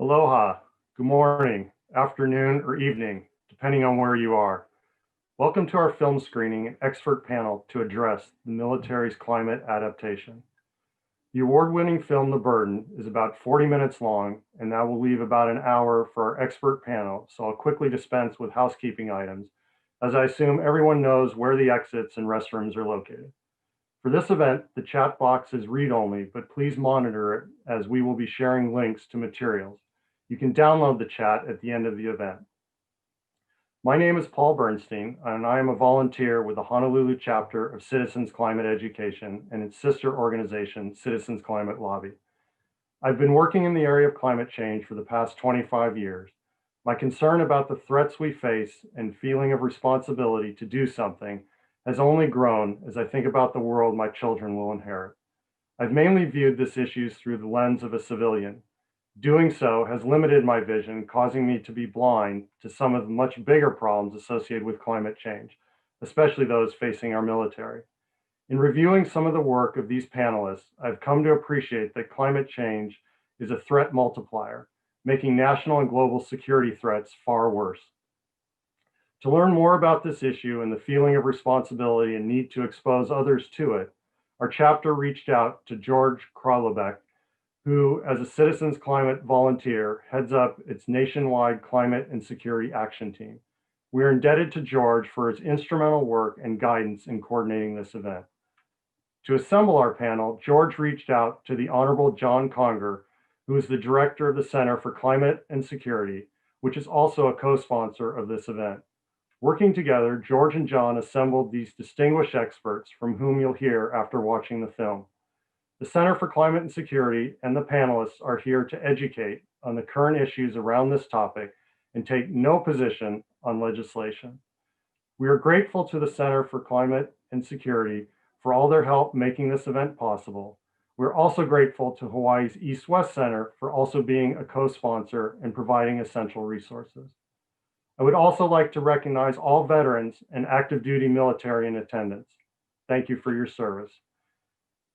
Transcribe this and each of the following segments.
Aloha, good morning, afternoon, or evening, depending on where you are. Welcome to our film screening and expert panel to address the military's climate adaptation. The award-winning film, The Burden, is about 40 minutes long, and that will leave about an hour for our expert panel, so I'll quickly dispense with housekeeping items, as I assume everyone knows where the exits and restrooms are located. For this event, the chat box is read-only, but please monitor it as we will be sharing links to materials. You can download the chat at the end of the event. My name is Paul Bernstein, and I am a volunteer with the Honolulu chapter of Citizens Climate Education and its sister organization, Citizens Climate Lobby. I've been working in the area of climate change for the past 25 years. My concern about the threats we face and feeling of responsibility to do something has only grown as I think about the world my children will inherit. I've mainly viewed this issue through the lens of a civilian. Doing so has limited my vision, causing me to be blind to some of the much bigger problems associated with climate change, especially those facing our military. In reviewing some of the work of these panelists, I've come to appreciate that climate change is a threat multiplier, making national and global security threats far worse. To learn more about this issue and the feeling of responsibility and need to expose others to it, our chapter reached out to George Kralobeck, who, as a Citizens Climate volunteer, heads up its nationwide climate and security action team. We are indebted to George for his instrumental work and guidance in coordinating this event. To assemble our panel, George reached out to the Honorable John Conger, who is the director of the Center for Climate and Security, which is also a co-sponsor of this event. Working together, George and John assembled these distinguished experts from whom you'll hear after watching the film. The Center for Climate and Security and the panelists are here to educate on the current issues around this topic and take no position on legislation. We are grateful to the Center for Climate and Security for all their help making this event possible. We're also grateful to Hawaii's East-West Center for also being a co-sponsor and providing essential resources. I would also like to recognize all veterans and active duty military in attendance. Thank you for your service.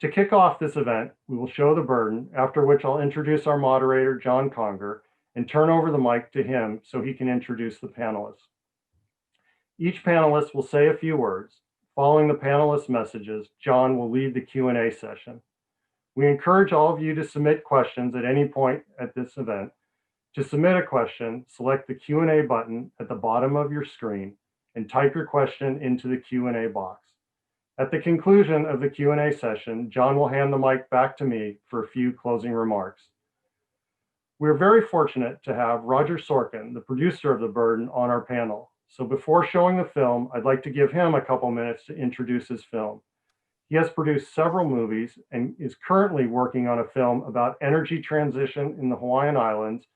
To kick off this event, we will show The Burden, after which I'll introduce our moderator, John Conger, and turn over the mic to him so he can introduce the panelists. Each panelist will say a few words. Following the panelists' messages, John will lead the Q&A session. We encourage all of you to submit questions at any point at this event. To submit a question, select the Q&A button at the bottom of your screen and type your question into the Q&A box. At the conclusion of the Q&A session, John will hand the mic back to me for a few closing remarks. We're very fortunate to have Roger Sorkin, the producer of The Burden, on our panel. So before showing the film, I'd like to give him a couple minutes to introduce his film. He has produced several movies and is currently working on a film about energy transition in the Hawaiian Islands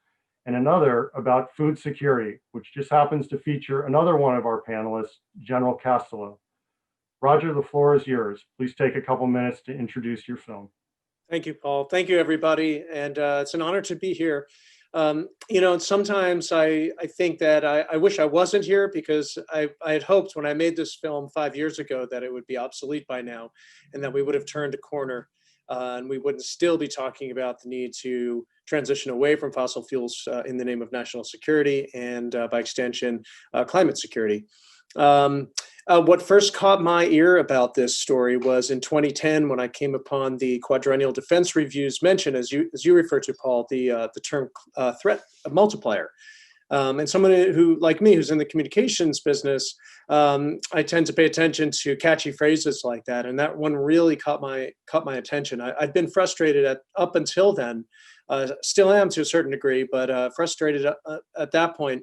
and another about food security, which just happens to feature another one of our panelists, General Castellaw. Roger, the floor is yours. Please take a couple minutes to introduce your film. Thank you, Paul. Thank you, everybody. And it's an honor to be here. You know, sometimes I think that I wish I wasn't here because I had hoped when I made this film 5 years ago that it would be obsolete by now and that we would have turned a corner and we wouldn't still be talking about the need to transition away from fossil fuels in the name of national security and by extension, climate security. What first caught my ear about this story was in 2010 when I came upon the Quadrennial Defense Review's mention, as you referred to, Paul, the term threat multiplier. And someone who, like me, who's in the communications business, I tend to pay attention to catchy phrases like that, and that one really caught my attention. I'd been frustrated up until then, still am to a certain degree, but frustrated at that point.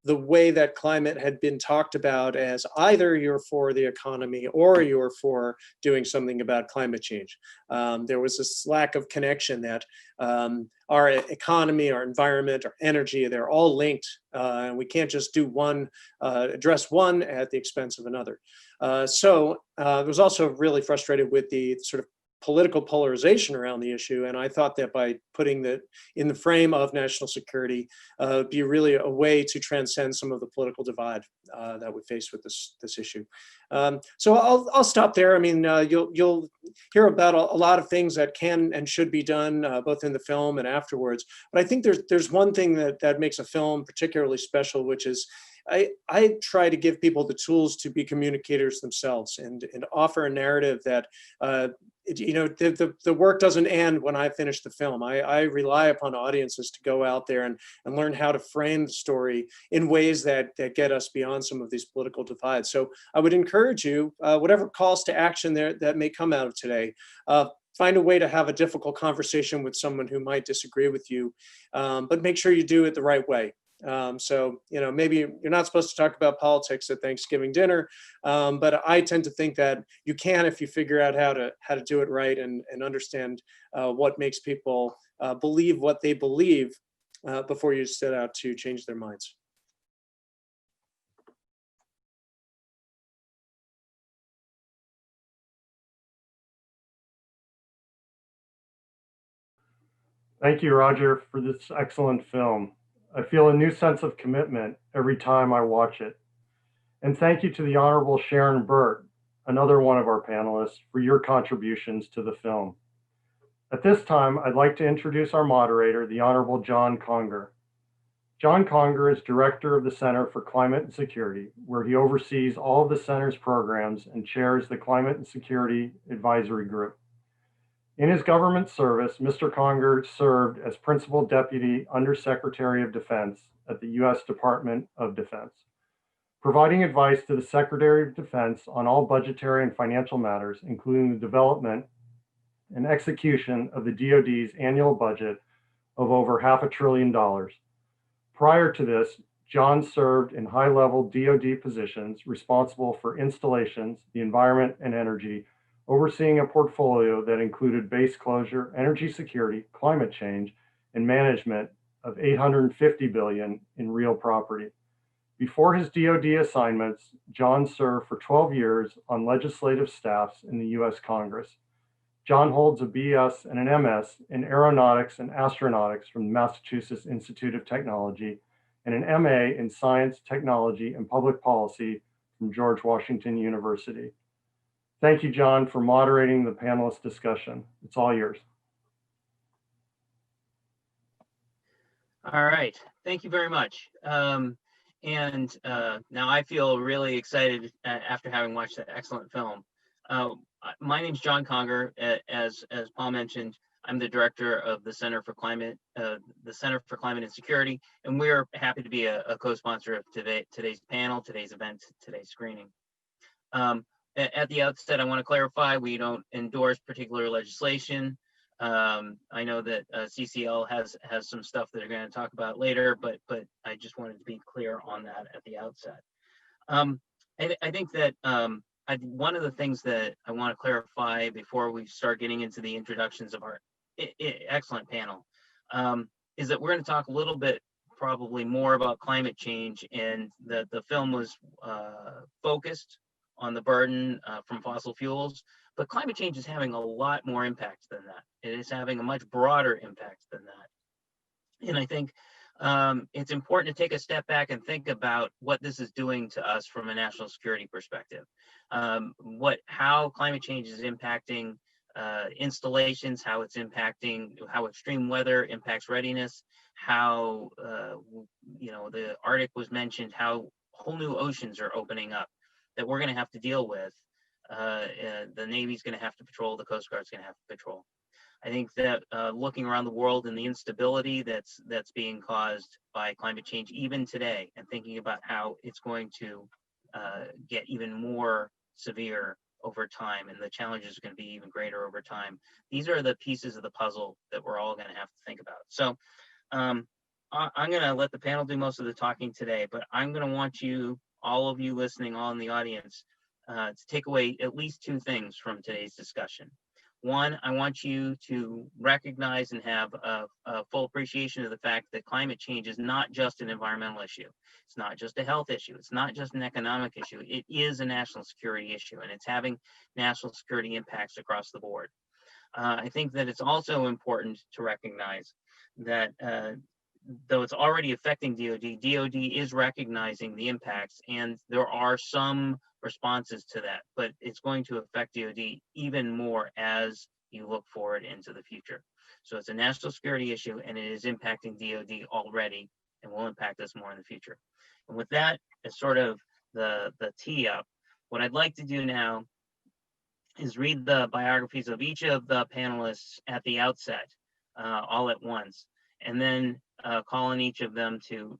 The way that climate had been talked about as either you're for the economy or you're for doing something about climate change. There was this lack of connection that our economy, our environment, our energy, they're all linked. And we can't just do one, address one at the expense of another. So I was also really frustrated with the sort of political polarization around the issue. And I thought that by putting that in the frame of national security, be really a way to transcend some of the political divide that we face with this issue. So I'll stop there. I mean, you'll hear about a lot of things that can and should be done, both in the film and afterwards. But I think there's one thing that makes a film particularly special, which is I try to give people the tools to be communicators themselves and offer a narrative that, the work doesn't end when I finish the film. I rely upon audiences to go out there and learn how to frame the story in ways that get us beyond some of these political divides. So I would encourage you, whatever calls to action there that may come out of today, find a way to have a difficult conversation with someone who might disagree with you, but make sure you do it the right way. Maybe you're not supposed to talk about politics at Thanksgiving dinner, but I tend to think that you can if you figure out how to do it right and understand what makes people believe what they believe before you set out to change their minds. Thank you, Roger, for this excellent film. I feel a new sense of commitment every time I watch it. And thank you to the Honorable Sharon Burke, another one of our panelists, for your contributions to the film. At this time, I'd like to introduce our moderator, the Honorable John Conger. John Conger is Director of the Center for Climate and Security, where he oversees all of the center's programs and chairs the Climate and Security Advisory Group. In his government service, Mr. Conger served as Principal Deputy Undersecretary of Defense at the U.S. Department of Defense, providing advice to the Secretary of Defense on all budgetary and financial matters, including the development and execution of the DoD's annual budget of over $500 billion. Prior to this, John served in high-level DoD positions responsible for installations, the environment, and energy, overseeing a portfolio that included base closure, energy security, climate change, and management of $850 billion in real property. Before his DoD assignments, John served for 12 years on legislative staffs in the U.S. Congress. John holds a BS and an MS in aeronautics and astronautics from the Massachusetts Institute of Technology and an MA in science, technology, and public policy from George Washington University. Thank you, John, for moderating the panelist discussion. It's all yours. All right, thank you very much. Now I feel really excited after having watched that excellent film. My name's John Conger. As Paul mentioned, I'm the director of the Center for Climate and Security, and we're happy to be a co-sponsor of today's panel, today's event, today's screening. At the outset, I want to clarify we don't endorse particular legislation. I know that CCL has some stuff that they're going to talk about later, but I just wanted to be clear on that at the outset. I think that one of the things that I want to clarify before we start getting into the introductions of our excellent panel is that we're going to talk a little bit probably more about climate change, and that the film was focused on the burden from fossil fuels, but climate change is having a lot more impact than that. It is having a much broader impact than that. And I think it's important to take a step back and think about what this is doing to us from a national security perspective. How climate change is impacting installations, how it's impacting, how extreme weather impacts readiness, how the Arctic was mentioned, how whole new oceans are opening up that we're going to have to deal with. The Navy's going to have to patrol, the Coast Guard's going to have to patrol. I think that looking around the world and the instability that's being caused by climate change even today, and thinking about how it's going to get even more severe over time, and the challenges are going to be even greater over time. These are the pieces of the puzzle that we're all going to have to think about. So I'm going to let the panel do most of the talking today, but I'm going to want you, all of you listening, all in the audience, to take away at least two things from today's discussion. One, I want you to recognize and have a full appreciation of the fact that climate change is not just an environmental issue. It's not just a health issue. It's not just an economic issue. It is a national security issue, and it's having national security impacts across the board. I think that it's also important to recognize that though it's already affecting DoD is recognizing the impacts, and there are some responses to that, but it's going to affect DoD even more as you look forward into the future. So it's a national security issue, and it is impacting DoD already and will impact us more in the future. And with that as sort of the tee up, what I'd like to do now is read the biographies of each of the panelists at the outset, all at once, and then call on each of them to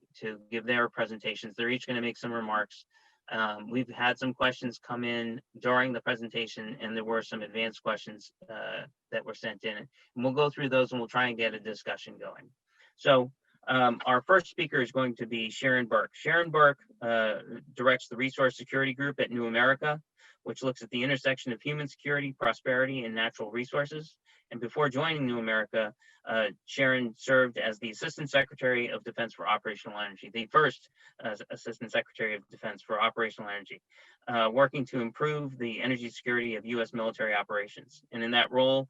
give their presentations. They're each going to make some remarks. We've had some questions come in during the presentation, and there were some advanced questions that were sent in. And we'll go through those, and we'll try and get a discussion going. So our first speaker is going to be Sharon Burke. Sharon Burke directs the Resource Security Group at New America, which looks at the intersection of human security, prosperity, and natural resources. And before joining New America, Sharon served as the Assistant Secretary of Defense for Operational Energy, the first Assistant Secretary of Defense for Operational Energy, working to improve the energy security of U.S. military operations. And in that role,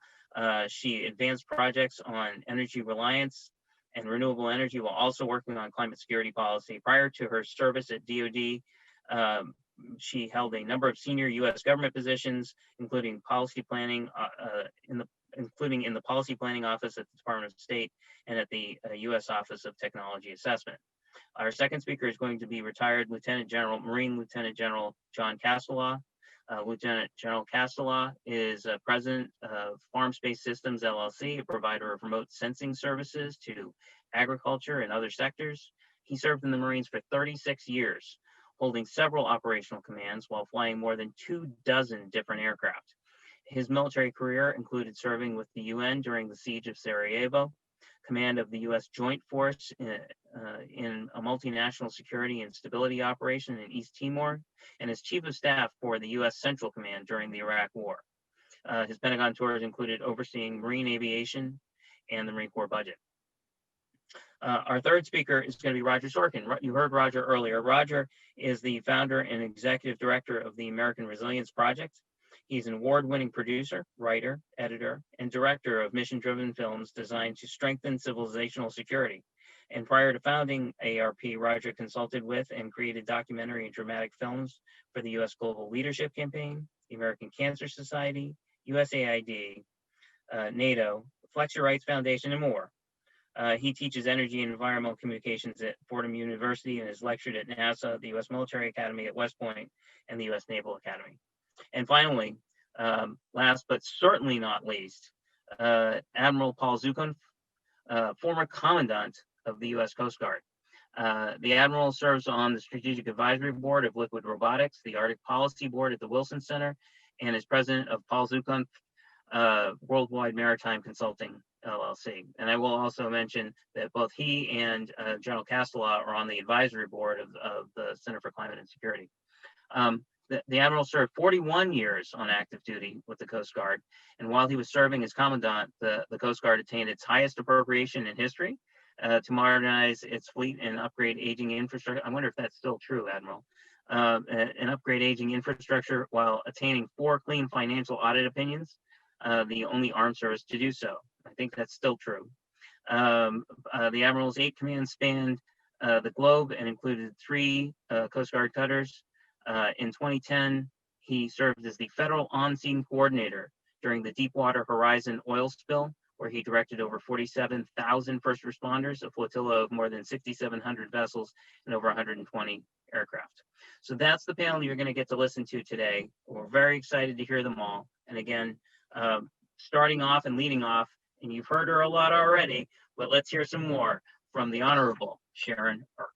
she advanced projects on energy reliance and renewable energy while also working on climate security policy. Prior to her service at DoD, she held a number of senior U.S. government positions, including policy planning including in the Policy Planning Office at the Department of State and at the U.S. Office of Technology Assessment. Our second speaker is going to be retired Marine Lieutenant General John Castellaw. Lieutenant General Castellaw is president of Farm Space Systems, LLC, a provider of remote sensing services to agriculture and other sectors. He served in the Marines for 36 years, holding several operational commands while flying more than 24 different aircraft. His military career included serving with the UN during the siege of Sarajevo, command of the U.S. Joint Force in a multinational security and stability operation in East Timor, and as Chief of Staff for the U.S. Central Command during the Iraq War. His Pentagon tours included overseeing Marine aviation and the Marine Corps budget. Our third speaker is going to be Roger Sorkin. You heard Roger earlier. Roger is the founder and executive director of the American Resilience Project. He's an award-winning producer, writer, editor, and director of mission-driven films designed to strengthen civilizational security. And prior to founding ARP, Roger consulted with and created documentary and dramatic films for the U.S. Global Leadership Campaign, the American Cancer Society, USAID, NATO, Flex Your Rights Foundation, and more. He teaches energy and environmental communications at Fordham University and has lectured at NASA, the U.S. Military Academy at West Point, and the U.S. Naval Academy. And finally, last but certainly not least, Admiral Paul Zukunft, former Commandant of the U.S. Coast Guard. The Admiral serves on the Strategic Advisory Board of Liquid Robotics, the Arctic Policy Board at the Wilson Center, and is president of Paul Zukunft Worldwide Maritime Consulting, LLC. And I will also mention that both he and General Castellaw are on the advisory board of the Center for Climate and Security. The Admiral served 41 years on active duty with the Coast Guard, and while he was serving as Commandant, the Coast Guard attained its highest appropriation in history to modernize its fleet and upgrade aging infrastructure. I wonder if that's still true, Admiral. And upgrade aging infrastructure while attaining 4 clean financial audit opinions, the only armed service to do so. I think that's still true. The Admiral's 8 commands spanned the globe and included 3 Coast Guard cutters. In 2010, he served as the federal on-scene coordinator during the Deepwater Horizon oil spill, where he directed over 47,000 first responders, a flotilla of more than 6,700 vessels, and over 120 aircraft. So that's the panel you're going to get to listen to today. We're very excited to hear them all. And again, starting off and leading off, and you've heard her a lot already, but let's hear some more from the Honorable Sharon Burke.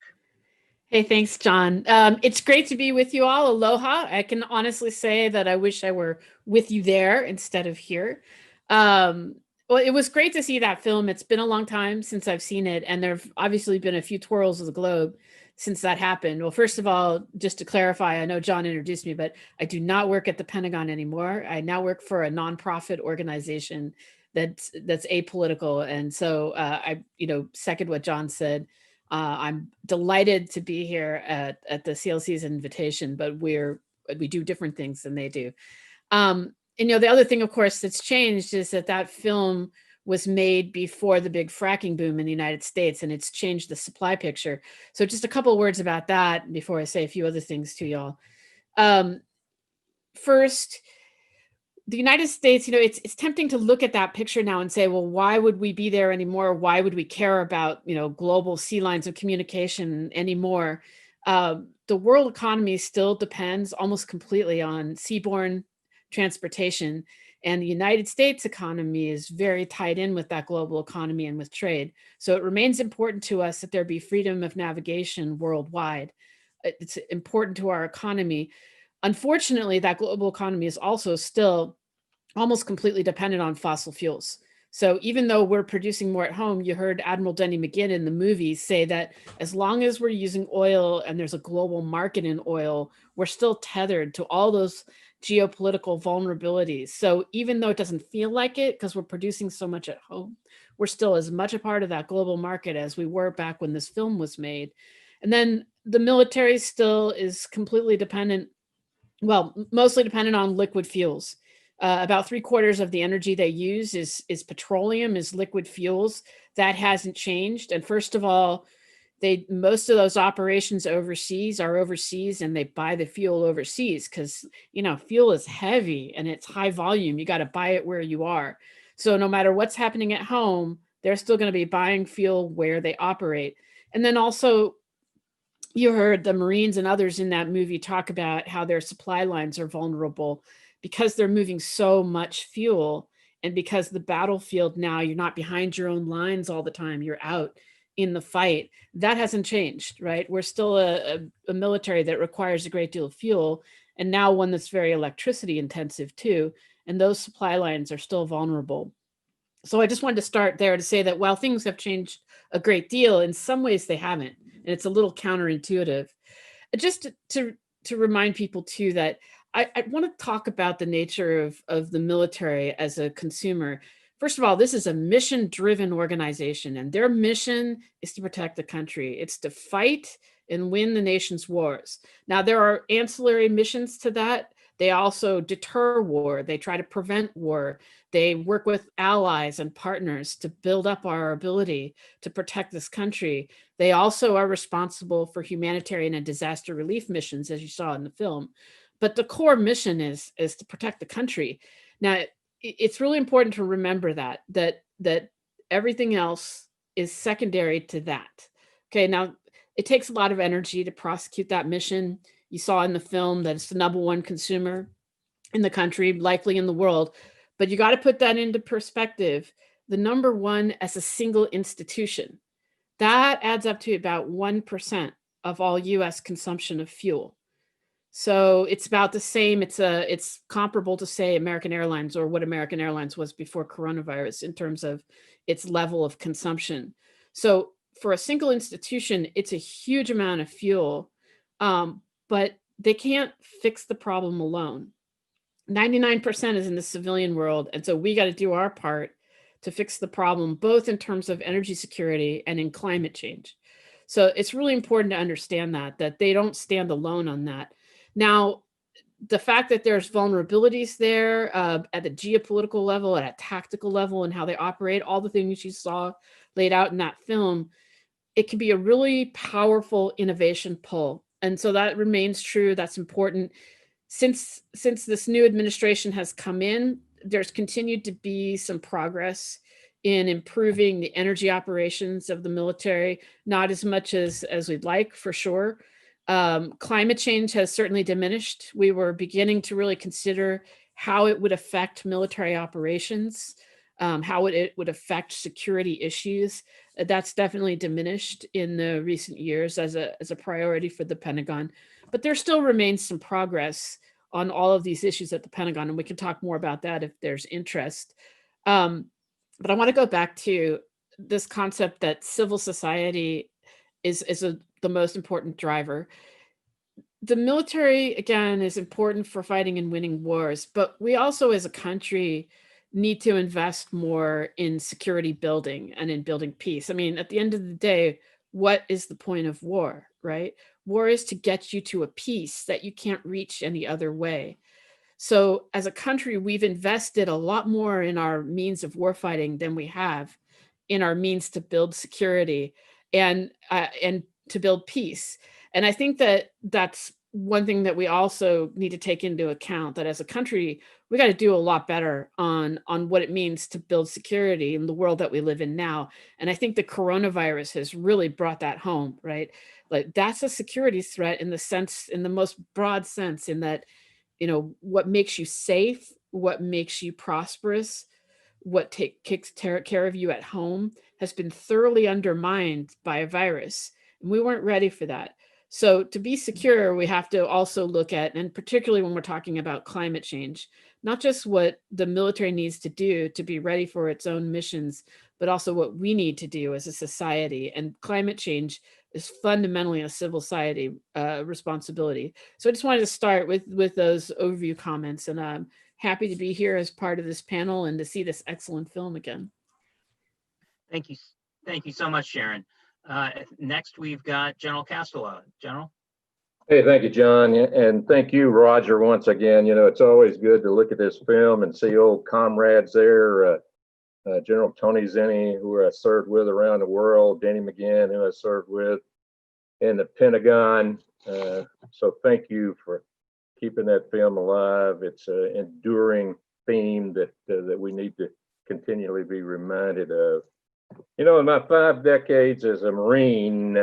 Hey, thanks, John. It's great to be with you all. Aloha. I can honestly say that I wish I were with you there instead of here. Well, it was great to see that film. It's been a long time since I've seen it, and there have obviously been a few twirls of the globe since that happened. Well, first of all, just to clarify, I know John introduced me, but I do not work at the Pentagon anymore. I now work for a nonprofit organization that's apolitical, and so I second what John said. I'm delighted to be here at the CLC's invitation, but we do different things than they do. And the other thing, of course, that's changed is that film was made before the big fracking boom in the United States, and it's changed the supply picture. So just a couple of words about that before I say a few other things to y'all. First, the United States, it's tempting to look at that picture now and say, well, why would we be there anymore? Why would we care about, global sea lines of communication anymore? The world economy still depends almost completely on seaborne transportation. And the United States economy is very tied in with that global economy and with trade. So it remains important to us that there be freedom of navigation worldwide. It's important to our economy. Unfortunately, that global economy is also still almost completely dependent on fossil fuels. So even though we're producing more at home, you heard Admiral Denny McGinn in the movie say that as long as we're using oil and there's a global market in oil, we're still tethered to all those geopolitical vulnerabilities. So even though it doesn't feel like it, because we're producing so much at home, we're still as much a part of that global market as we were back when this film was made. And then the military still is completely dependent, well, mostly dependent on liquid fuels. About 3/4 of the energy they use is petroleum, is liquid fuels. That hasn't changed. And first of all, most of those operations overseas are overseas, and they buy the fuel overseas because fuel is heavy and it's high volume. You got to buy it where you are. So no matter what's happening at home, they're still going to be buying fuel where they operate. And then also, you heard the Marines and others in that movie talk about how their supply lines are vulnerable because they're moving so much fuel, and because the battlefield now, you're not behind your own lines all the time, you're out in the fight. That hasn't changed, right? We're still a military that requires a great deal of fuel, and now one that's very electricity intensive too, and those supply lines are still vulnerable. So I just wanted to start there to say that while things have changed a great deal, in some ways they haven't, and it's a little counterintuitive. Just to remind people too that I want to talk about the nature of the military as a consumer. First of all, this is a mission-driven organization, and their mission is to protect the country. It's to fight and win the nation's wars. Now, there are ancillary missions to that. They also deter war. They try to prevent war. They work with allies and partners to build up our ability to protect this country. They also are responsible for humanitarian and disaster relief missions, as you saw in the film. But the core mission is to protect the country. Now, it's really important to remember that everything else is secondary to that. Okay, now it takes a lot of energy to prosecute that mission. You saw in the film that it's the number one consumer in the country, likely in the world. But you got to put that into perspective. The number one as a single institution, that adds up to about 1% of all US consumption of fuel. So it's about the same. It's comparable to, say, American Airlines, or what American Airlines was before coronavirus in terms of its level of consumption. So for a single institution, it's a huge amount of fuel, but they can't fix the problem alone. 99% is in the civilian world, and so we got to do our part to fix the problem, both in terms of energy security and in climate change. So it's really important to understand that they don't stand alone on that. Now, the fact that there's vulnerabilities there at the geopolitical level, at a tactical level, and how they operate, all the things you saw laid out in that film, it can be a really powerful innovation pull. And so that remains true. That's important. Since this new administration has come in, there's continued to be some progress in improving the energy operations of the military, not as much as we'd like, for sure. Climate change has certainly diminished. We were beginning to really consider how it would affect military operations, how it would affect security issues. That's definitely diminished in the recent years as a priority for the Pentagon. But there still remains some progress on all of these issues at the Pentagon, and we can talk more about that if there's interest. But I want to go back to this concept that civil society is the most important driver. The military, again, is important for fighting and winning wars, but we also, as a country, need to invest more in security building and in building peace. I mean, at the end of the day, what is the point of war, right? War is to get you to a peace that you can't reach any other way. So as a country, we've invested a lot more in our means of warfighting than we have in our means to build security and to build peace. And I think that's one thing that we also need to take into account, that as a country, we got to do a lot better on what it means to build security in the world that we live in now. And I think the coronavirus has really brought that home, right? Like that's a security threat in the sense, in the most broad sense, in that, what makes you safe, what makes you prosperous, what takes care of you at home has been thoroughly undermined by a virus. And we weren't ready for that. So to be secure, we have to also look at, and particularly when we're talking about climate change, not just what the military needs to do to be ready for its own missions, but also what we need to do as a society. And climate change is fundamentally a civil society responsibility. So I just wanted to start with those overview comments, and I'm happy to be here as part of this panel and to see this excellent film again. Thank you. Thank you so much, Sharon. Next, we've got General Castellaw. General. Hey, thank you, John. And thank you, Roger, once again. It's always good to look at this film and see old comrades there. General Tony Zinni, who I served with around the world, Danny McGinn, who I served with in the Pentagon. So thank you for keeping that film alive. It's an enduring theme that we need to continually be reminded of. In my 5 decades as a Marine,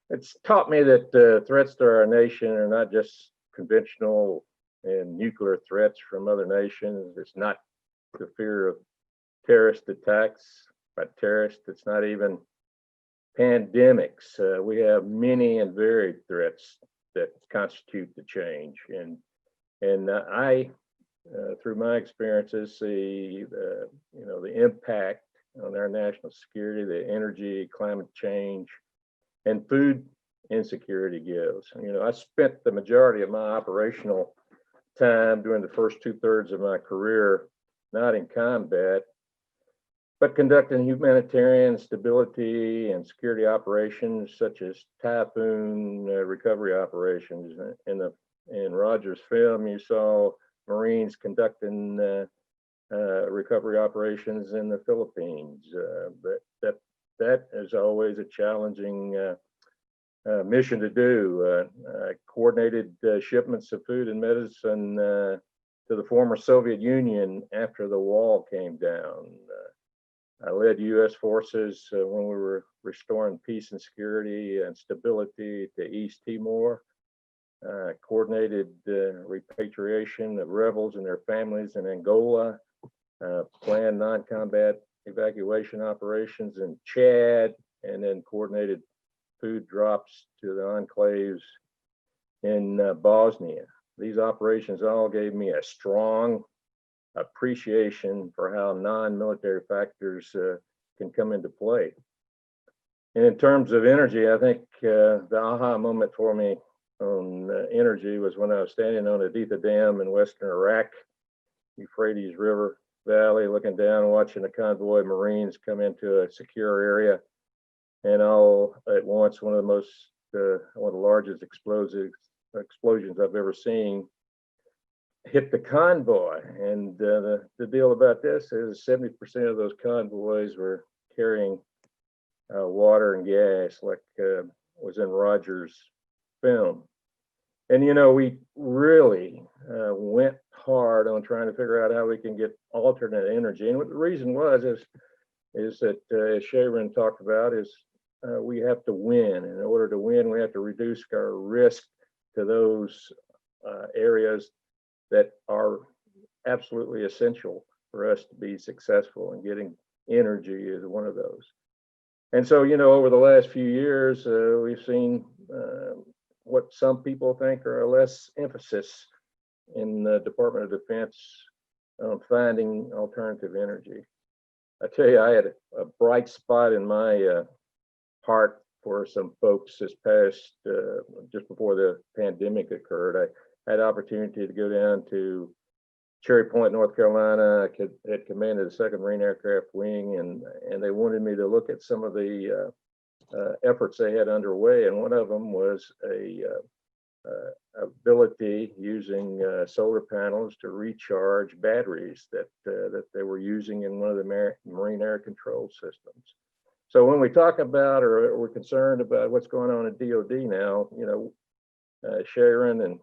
it's taught me that threats to our nation are not just conventional and nuclear threats from other nations. It's not the fear of terrorist attacks by terrorists. It's not even pandemics. We have many and varied threats that constitute the change. And I, through my experiences, see the impact on our national security, the energy, climate change, and food insecurity gives. I spent the majority of my operational time during the first 2/3 of my career, not in combat, but conducting humanitarian stability and security operations such as typhoon recovery operations. In Roger's film, you saw Marines conducting recovery operations in the Philippines. That is always a challenging mission to do. Coordinated shipments of food and medicine to the former Soviet Union after the wall came down. I led U.S. forces when we were restoring peace and security and stability to East Timor. Coordinated repatriation of rebels and their families in Angola. Planned non-combat evacuation operations in Chad, and then coordinated food drops to the enclaves in Bosnia. These operations all gave me a strong appreciation for how non-military factors can come into play. And in terms of energy, I think the aha moment for me on energy was when I was standing on Aditha Dam in Western Iraq, Euphrates River Valley, looking down, watching a convoy of Marines come into a secure area, and all at once, one of the largest explosions I've ever seen hit the convoy. And the deal about this is 70% of those convoys were carrying water and gas, like was in Roger's film. And we really went hard on trying to figure out how we can get alternate energy. And what the reason was is that, as Sharon talked about, is we have to win. In order to win, we have to reduce our risk to those areas that are absolutely essential for us to be successful, and getting energy is one of those. And so, over the last few years, we've seen what some people think are a less emphasis in the Department of Defense on finding alternative energy. I tell you, I had a bright spot in my heart for some folks this past, just before the pandemic occurred. I had opportunity to go down to Cherry Point, North Carolina. I had commanded the 2nd Marine Aircraft Wing, and they wanted me to look at some of the efforts they had underway, and one of them was a ability using solar panels to recharge batteries that they were using in one of the Marine Air Control systems. So when we talk about, or we're concerned about what's going on at DoD now, Sharon and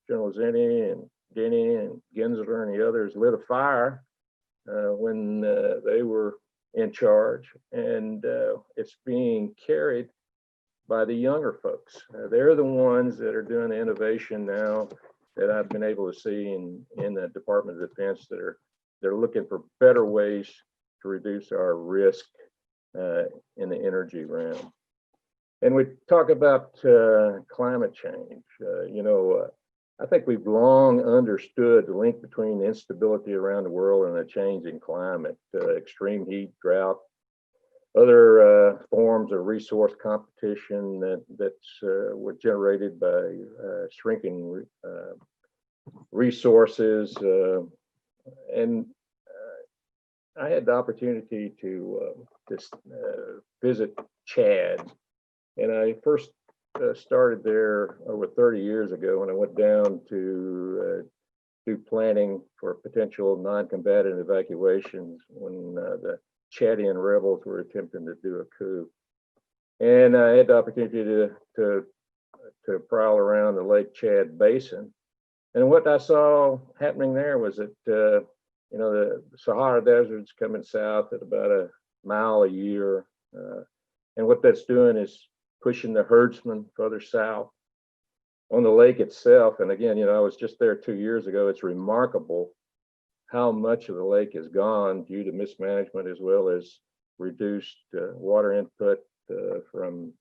General Zinni and Denny and Gensler and the others lit a fire when they were in charge, and it's being carried by the younger folks. They're the ones that are doing the innovation now that I've been able to see in the Department of Defense they're looking for better ways to reduce our risk in the energy realm. And we talk about climate change. I think we've long understood the link between the instability around the world and a changing climate, extreme heat, drought, other forms of resource competition that's were generated by shrinking resources. And I had the opportunity to visit Chad, and I first started there over 30 years ago when I went down to do planning for potential non-combatant evacuations when the Chadian rebels were attempting to do a coup. And I had the opportunity to prowl around the Lake Chad Basin. And what I saw happening there was that, the Sahara Desert's coming south at about a mile a year. And what that's doing is pushing the herdsmen further south. On the lake itself, and again, I was just there 2 years ago, it's remarkable how much of the lake is gone due to mismanagement as well as reduced water input from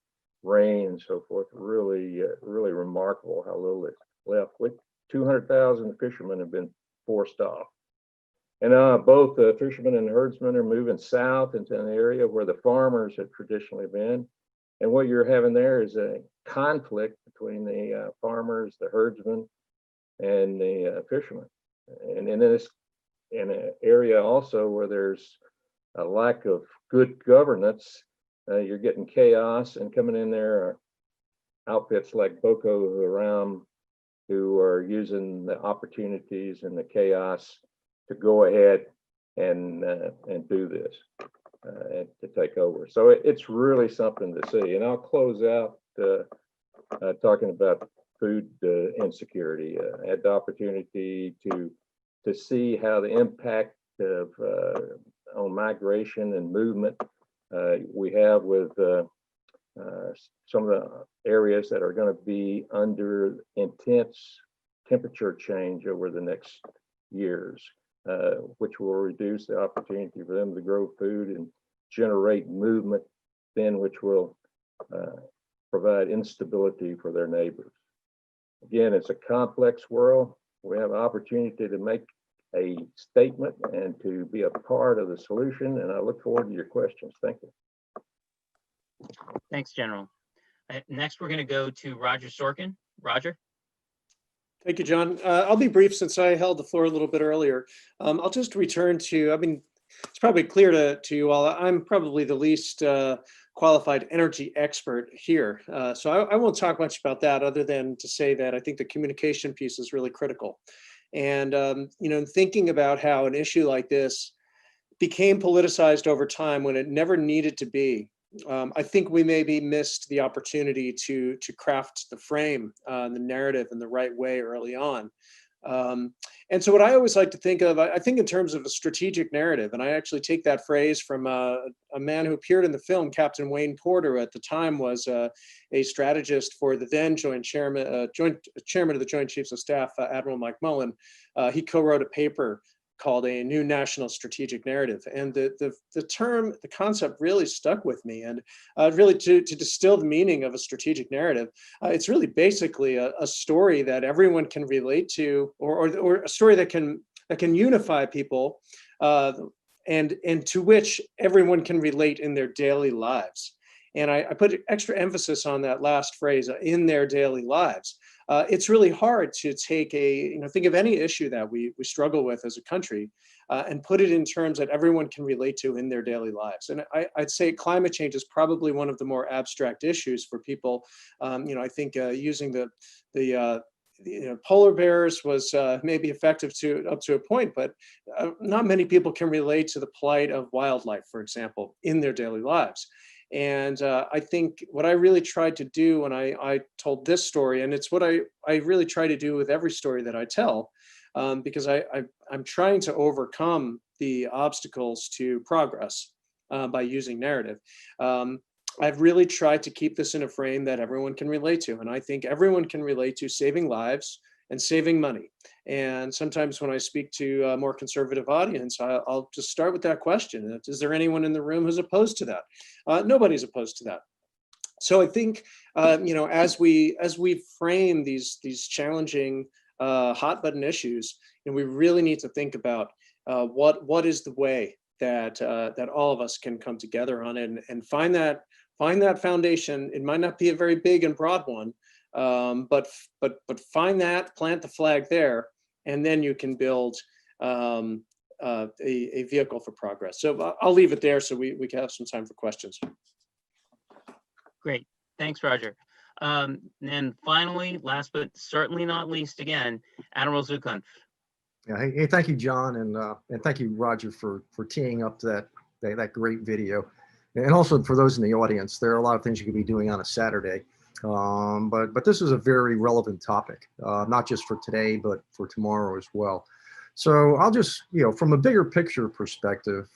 rain and so forth. Really remarkable how little is left. With 200,000 fishermen have been forced off. And both the fishermen and herdsmen are moving south into an area where the farmers have traditionally been. And what you're having there is a conflict between the farmers, the herdsmen, and the fishermen. And in an area also where there's a lack of good governance, you're getting chaos, and coming in there are outfits like Boko Haram who are using the opportunities and the chaos to go ahead and do this. To take over. So it's really something to see. And I'll close out talking about food insecurity. I had the opportunity to see how the impact of on migration and movement we have with some of the areas that are going to be under intense temperature change over the next years. Which will reduce the opportunity for them to grow food and generate movement, then which will provide instability for their neighbors. Again, it's a complex world. We have an opportunity to make a statement and to be a part of the solution, and I look forward to your questions. Thank you. Thanks, General. Next, we're going to go to Roger Sorkin. Roger. Thank you, John. I'll be brief since I held the floor a little bit earlier. I'll just return to, it's probably clear to you all, I'm probably the least qualified energy expert here. So I won't talk much about that other than to say that I think the communication piece is really critical. And, thinking about how an issue like this became politicized over time when it never needed to be. I think we maybe missed the opportunity to craft the frame, the narrative in the right way early on. And so what I always like to think of, I think in terms of a strategic narrative, and I actually take that phrase from a man who appeared in the film, Captain Wayne Porter, at the time was a strategist for the then joint chairman of the Joint Chiefs of Staff, Admiral Mike Mullen. He co-wrote a paper called A New National Strategic Narrative. And the concept really stuck with me. And really to distill the meaning of a strategic narrative, it's really basically a story that everyone can relate to, or a story that can unify people and to which everyone can relate in their daily lives. And I put extra emphasis on that last phrase, in their daily lives. It's really hard to take think of any issue that we struggle with as a country and put it in terms that everyone can relate to in their daily lives. And I'd say climate change is probably one of the more abstract issues for people. I think using the polar bears was maybe effective up to a point, but not many people can relate to the plight of wildlife, for example, in their daily lives. And I think what I really tried to do when I told this story, and it's what I really try to do with every story that I tell, because I'm trying to overcome the obstacles to progress by using narrative. I've really tried to keep this in a frame that everyone can relate to. And I think everyone can relate to saving lives and saving money. And sometimes when I speak to a more conservative audience, I'll just start with that question. Is there anyone in the room who's opposed to that? Nobody's opposed to that. So I think, as we frame these challenging hot button issues, we really need to think about what is the way that all of us can come together on it and find that foundation. It might not be a very big and broad one, but find that, plant the flag there, and then you can build a vehicle for progress. So I'll leave it there so we can have some time for questions. Great. Thanks, Roger. And finally, last but certainly not least, again, Admiral Zukunft. Yeah, hey, thank you, John, and thank you, Roger, for teeing up that great video. And also for those in the audience, there are a lot of things you could be doing on a Saturday. But this is a very relevant topic, not just for today, but for tomorrow as well. So I'll just, from a bigger picture perspective,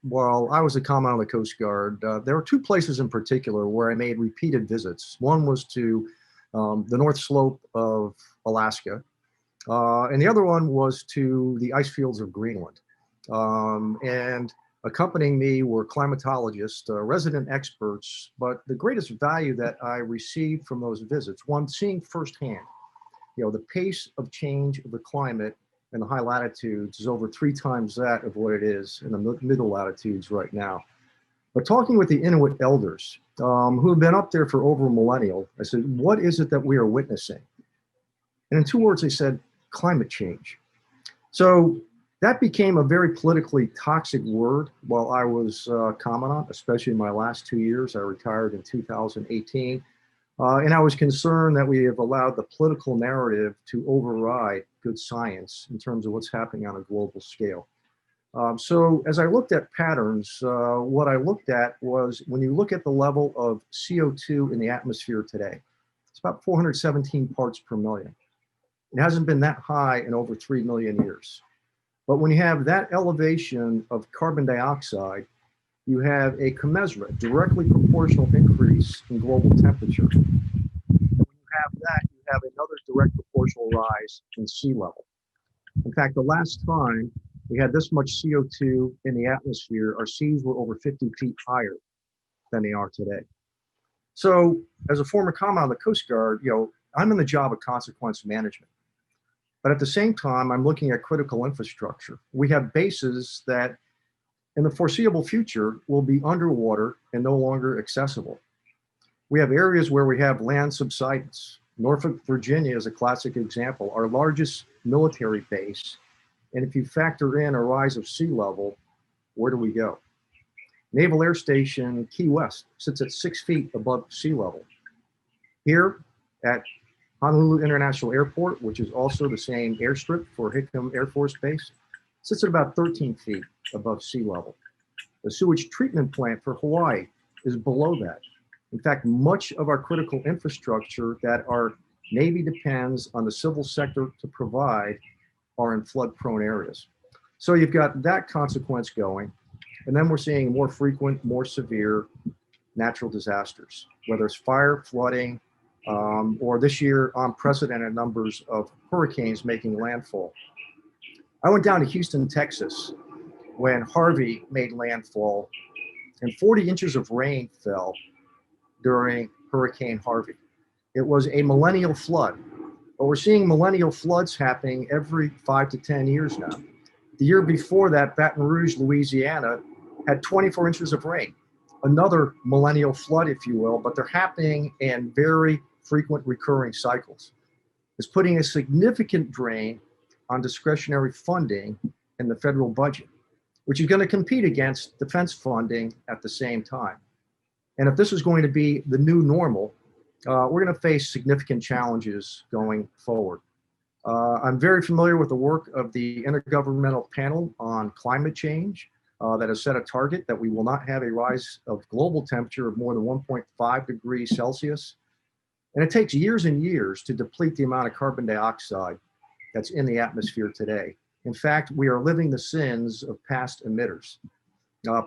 while I was a commandant on the Coast Guard, there were two places in particular where I made repeated visits. One was to the North Slope of Alaska, and the other one was to the ice fields of Greenland. And accompanying me were climatologists, resident experts, but the greatest value that I received from those visits, one, seeing firsthand, the pace of change of the climate in the high latitudes is over 3 times that of what it is in the middle latitudes right now. But talking with the Inuit elders who have been up there for over a millennial, I said, what is it that we are witnessing? And in 2 words, they said, climate change. So that became a very politically toxic word while I was commandant, especially in my last 2 years. I retired in 2018. And I was concerned that we have allowed the political narrative to override good science in terms of what's happening on a global scale. So as I looked at patterns, what I looked at was when you look at the level of CO2 in the atmosphere today, it's about 417 parts per million. It hasn't been that high in over 3 million years. But when you have that elevation of carbon dioxide, you have a commensurate, directly proportional increase in global temperature. And when you have that, you have another direct proportional rise in sea level. In fact, the last time we had this much CO2 in the atmosphere, our seas were over 50 feet higher than they are today. So as a former commandant of the Coast Guard, I'm in the job of consequence management. But at the same time, I'm looking at critical infrastructure. We have bases that in the foreseeable future will be underwater and no longer accessible. We have areas where we have land subsidence. Norfolk, Virginia is a classic example, our largest military base. And if you factor in a rise of sea level, where do we go? Naval Air Station Key West sits at 6 feet above sea level. Here at Honolulu International Airport, which is also the same airstrip for Hickam Air Force Base, sits at about 13 feet above sea level. The sewage treatment plant for Hawaii is below that. In fact, much of our critical infrastructure that our Navy depends on the civil sector to provide are in flood-prone areas. So you've got that consequence going, and then we're seeing more frequent, more severe natural disasters, whether it's fire, flooding, or this year, unprecedented numbers of hurricanes making landfall. I went down to Houston, Texas, when Harvey made landfall, and 40 inches of rain fell during Hurricane Harvey. It was a millennial flood, but we're seeing millennial floods happening every 5 to 10 years now. The year before that, Baton Rouge, Louisiana, had 24 inches of rain. Another millennial flood, if you will, but they're happening in very frequent recurring cycles. It's putting a significant drain on discretionary funding in the federal budget, which is going to compete against defense funding at the same time. And if this is going to be the new normal, we're going to face significant challenges going forward. I'm very familiar with the work of the Intergovernmental Panel on Climate Change. that has set a target that we will not have a rise of global temperature of more than 1.5 degrees Celsius. And it takes years and years to deplete the amount of carbon dioxide that's in the atmosphere today. In fact, we are living the sins of past emitters.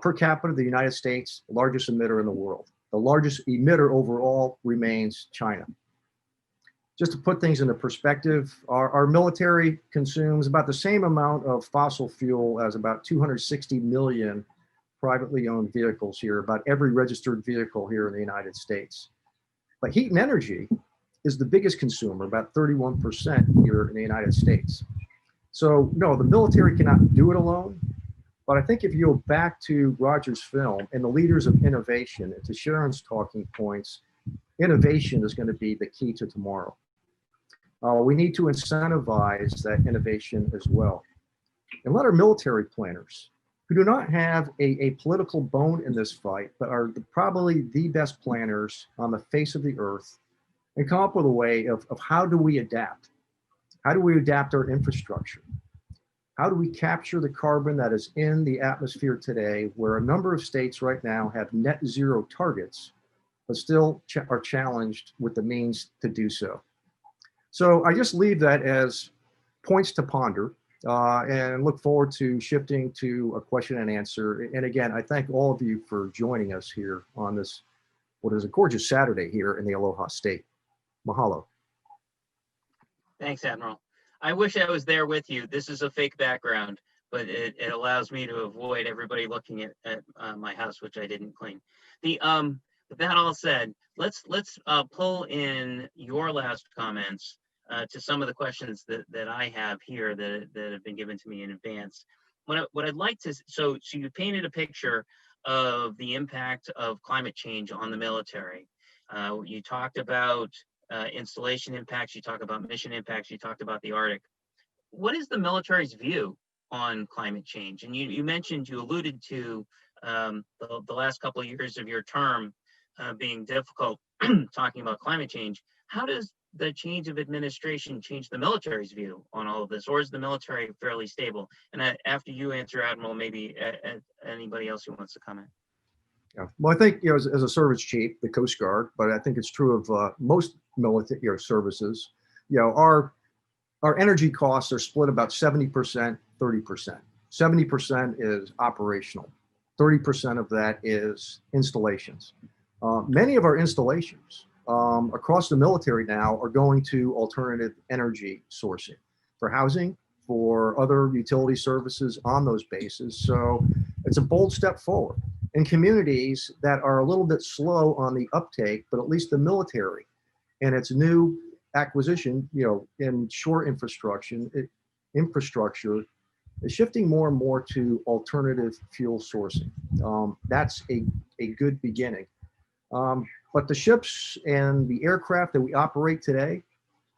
Per capita, the United States, the largest emitter in the world. The largest emitter overall remains China. Just to put things into perspective, our military consumes about the same amount of fossil fuel as about 260 million privately owned vehicles here, about every registered vehicle here in the United States. But heat and energy is the biggest consumer, about 31% here in the United States. So no, the military cannot do it alone. But I think if you go back to Roger's film and the leaders of innovation, and to Sharon's talking points, innovation is going to be the key to tomorrow. We need to incentivize that innovation as well. And let our military planners, who do not have a political bone in this fight, but are probably the best planners on the face of the earth, and come up with a way of how do we adapt? How do we adapt our infrastructure? How do we capture the carbon that is in the atmosphere today, where a number of states right now have net zero targets, but still are challenged with the means to do so? So I just leave that as points to ponder and look forward to shifting to a question and answer. And again, I thank all of you for joining us here on this, what is a gorgeous Saturday here in the Aloha State. Mahalo. Thanks, Admiral. I wish I was there with you. This is a fake background, but it allows me to avoid everybody looking at my house, which I didn't clean. With that all said, let's pull in your last comments to some of the questions that I have here that have been given to me in advance. What I'd like to, so you painted a picture of the impact of climate change on the military. You talked about installation impacts, you talk about mission impacts, you talked about the Arctic. What is the military's view on climate change? And you mentioned, you alluded to the last couple of years of your term being difficult talking about climate change. How does the change of administration change the military's view on all of this, or is the military fairly stable? And after you answer, Admiral, maybe anybody else who wants to comment. Yeah. Well, I think, as a service chief, the Coast Guard, but I think it's true of most military services, our energy costs are split about 70%, 30%. 70% is operational. 30% of that is installations. Many of our installations across the military now are going to alternative energy sourcing for housing, for other utility services on those bases. So it's a bold step forward. In communities that are a little bit slow on the uptake, but at least the military and its new acquisition, in shore infrastructure is shifting more and more to alternative fuel sourcing. That's a good beginning. But the ships and the aircraft that we operate today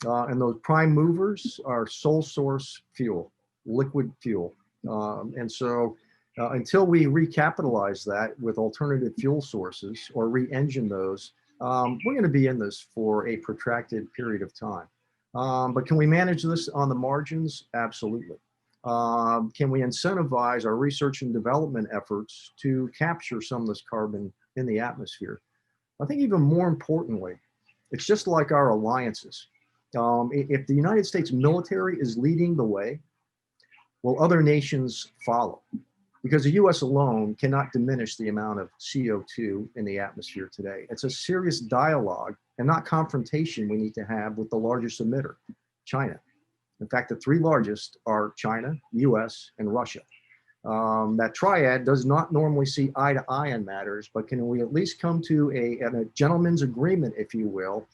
and those prime movers are sole source fuel, liquid fuel. And so until we recapitalize that with alternative fuel sources or re-engine those, we're going to be in this for a protracted period of time. But can we manage this on the margins? Absolutely. Can we incentivize our research and development efforts to capture some of this carbon in the atmosphere? I think even more importantly, it's just like our alliances. If the United States military is leading the way, will other nations follow? Because the US alone cannot diminish the amount of CO2 in the atmosphere today. It's a serious dialogue and not confrontation we need to have with the largest emitter, China. In fact, the three largest are China, US, and Russia. That triad does not normally see eye to eye on matters, but can we at least come to a gentleman's agreement, if you will,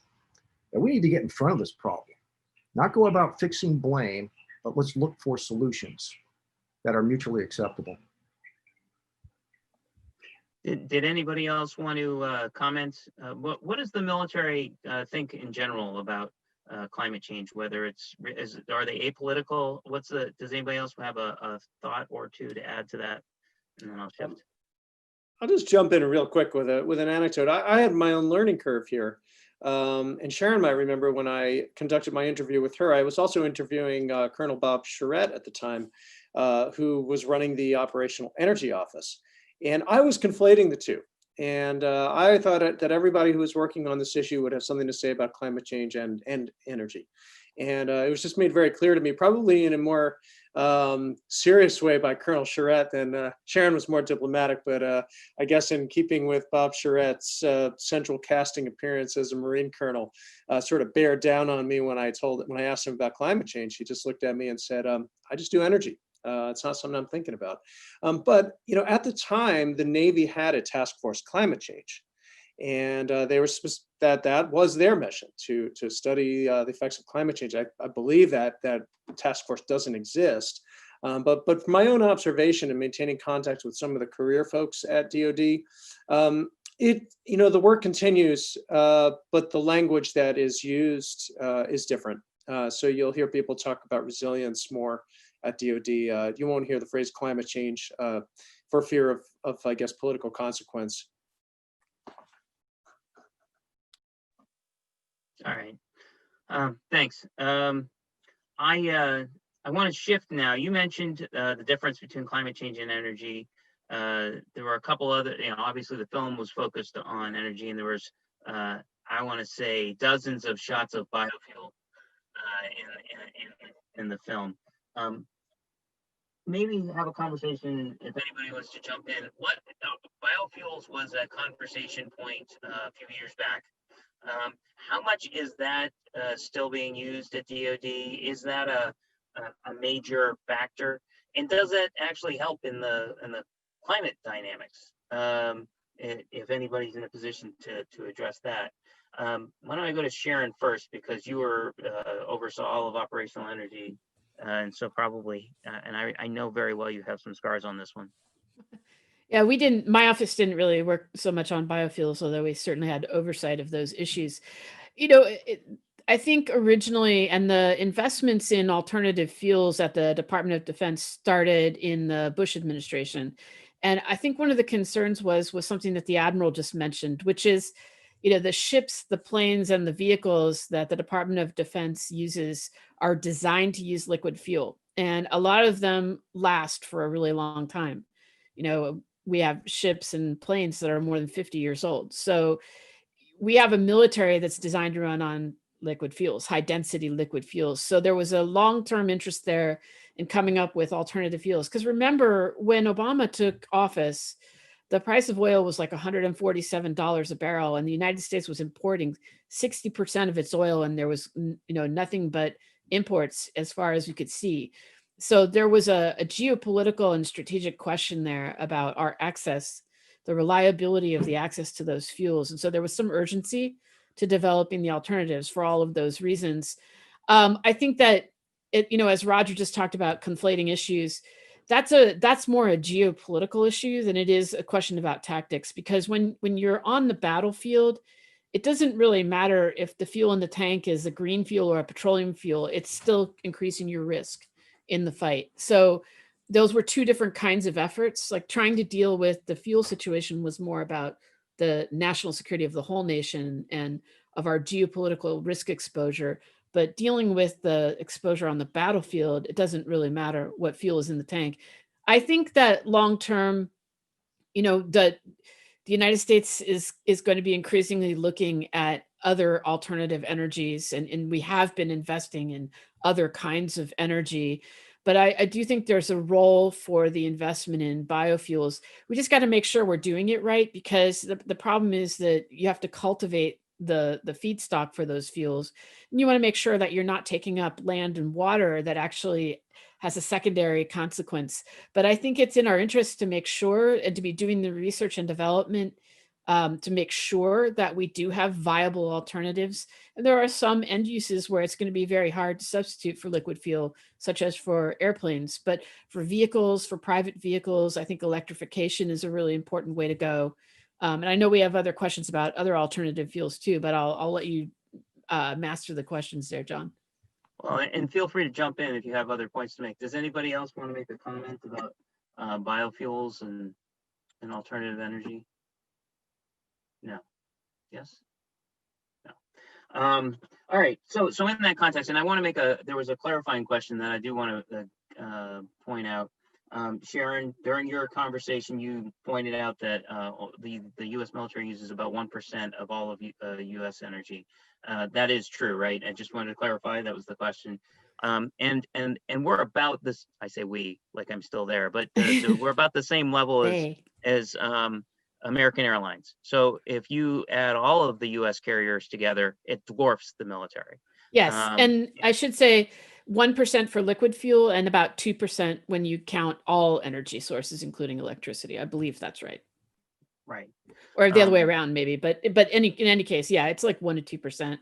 that we need to get in front of this problem, not go about fixing blame, but let's look for solutions that are mutually acceptable. Did anybody else want to comment? What does the military think in general about climate change? Whether are they apolitical? Does anybody else have a thought or two to add to that? And then I'll shift. I'll just jump in real quick with an anecdote. I had my own learning curve here. And Sharon might remember when I conducted my interview with her, I was also interviewing Colonel Bob Charette at the time. who was running the operational energy office. And I was conflating the two. And I thought that everybody who was working on this issue would have something to say about climate change and energy. And it was just made very clear to me, probably in a more serious way by Colonel Charette than Sharon was more diplomatic, but I guess in keeping with Bob Charette's central casting appearance as a Marine colonel, sort of bear down on me when I asked him about climate change. He just looked at me and said, I just do energy. It's not something I'm thinking about. But at the time, the Navy had a task force climate change. And they were that was their mission to study the effects of climate change. I believe that task force doesn't exist, but from my own observation and maintaining contact with some of the career folks at DoD, the work continues, but the language that is used is different. So you'll hear people talk about resilience more at DoD. You won't hear the phrase climate change for fear of I guess political consequence. All right. Thanks. I want to shift now. You mentioned the difference between climate change and energy. There were a couple other, obviously the film was focused on energy, and there was, I want to say, dozens of shots of biofuel in the film. Maybe have a conversation, if anybody wants to jump in. What biofuels was a conversation point a few years back. How much is that still being used at DoD? Is that a major factor? And does it actually help in the climate dynamics? If anybody's in a position to address that. Why don't I go to Sharon first, because you were oversaw all of operational energy, and so probably, and I know very well you have some scars on this one. Yeah, my office didn't really work so much on biofuels, although we certainly had oversight of those issues. I think originally, and the investments in alternative fuels at the Department of Defense started in the Bush administration. And I think one of the concerns was something that the Admiral just mentioned, which is, the ships, the planes, and the vehicles that the Department of Defense uses are designed to use liquid fuel. And a lot of them last for a really long time. We have ships and planes that are more than 50 years old. So we have a military that's designed to run on liquid fuels, high density liquid fuels. So there was a long-term interest there in coming up with alternative fuels. Because remember, when Obama took office, the price of oil was like $147 a barrel, and the United States was importing 60% of its oil, and there was nothing but imports as far as we could see. So there was a geopolitical and strategic question there about our access, the reliability of the access to those fuels. And so there was some urgency to developing the alternatives for all of those reasons. I think that as Roger just talked about conflating issues, that's more a geopolitical issue than it is a question about tactics, because when you're on the battlefield, it doesn't really matter if the fuel in the tank is a green fuel or a petroleum fuel. It's still increasing your risk in the fight. So those were two different kinds of efforts. Like trying to deal with the fuel situation was more about the national security of the whole nation and of our geopolitical risk exposure. But dealing with the exposure on the battlefield, it doesn't really matter what fuel is in the tank. I think that long term, the United States is going to be increasingly looking at other alternative energies, and we have been investing in other kinds of energy. But I do think there's a role for the investment in biofuels. We just got to make sure we're doing it right, because the problem is that you have to cultivate the feedstock for those fuels. And you want to make sure that you're not taking up land and water that actually has a secondary consequence. But I think it's in our interest to make sure and to be doing the research and development to make sure that we do have viable alternatives. And there are some end uses where it's going to be very hard to substitute for liquid fuel, such as for airplanes. But for vehicles, for private vehicles, I think electrification is a really important way to go. And I know we have other questions about other alternative fuels too, but I'll let you master the questions there, John. Well, and feel free to jump in if you have other points to make. Does anybody else want to make a comment about biofuels and alternative energy? No. Yes? No. All right. So in that context, and I want to make there was a clarifying question that I do want to point out. Sharon, during your conversation, you pointed out that the U.S. military uses about 1% of all of U.S. energy. That is true, right? I just wanted to clarify, that was the question. And we're about this, I say we, like I'm still there, but we're about the same level as American Airlines. So if you add all of the U.S. carriers together, it dwarfs the military. Yes, and I should say 1% for liquid fuel and about 2% when you count all energy sources, including electricity. I believe that's right. Right. Or the other way around, maybe. But in any case, yeah, it's like 1 to 2%.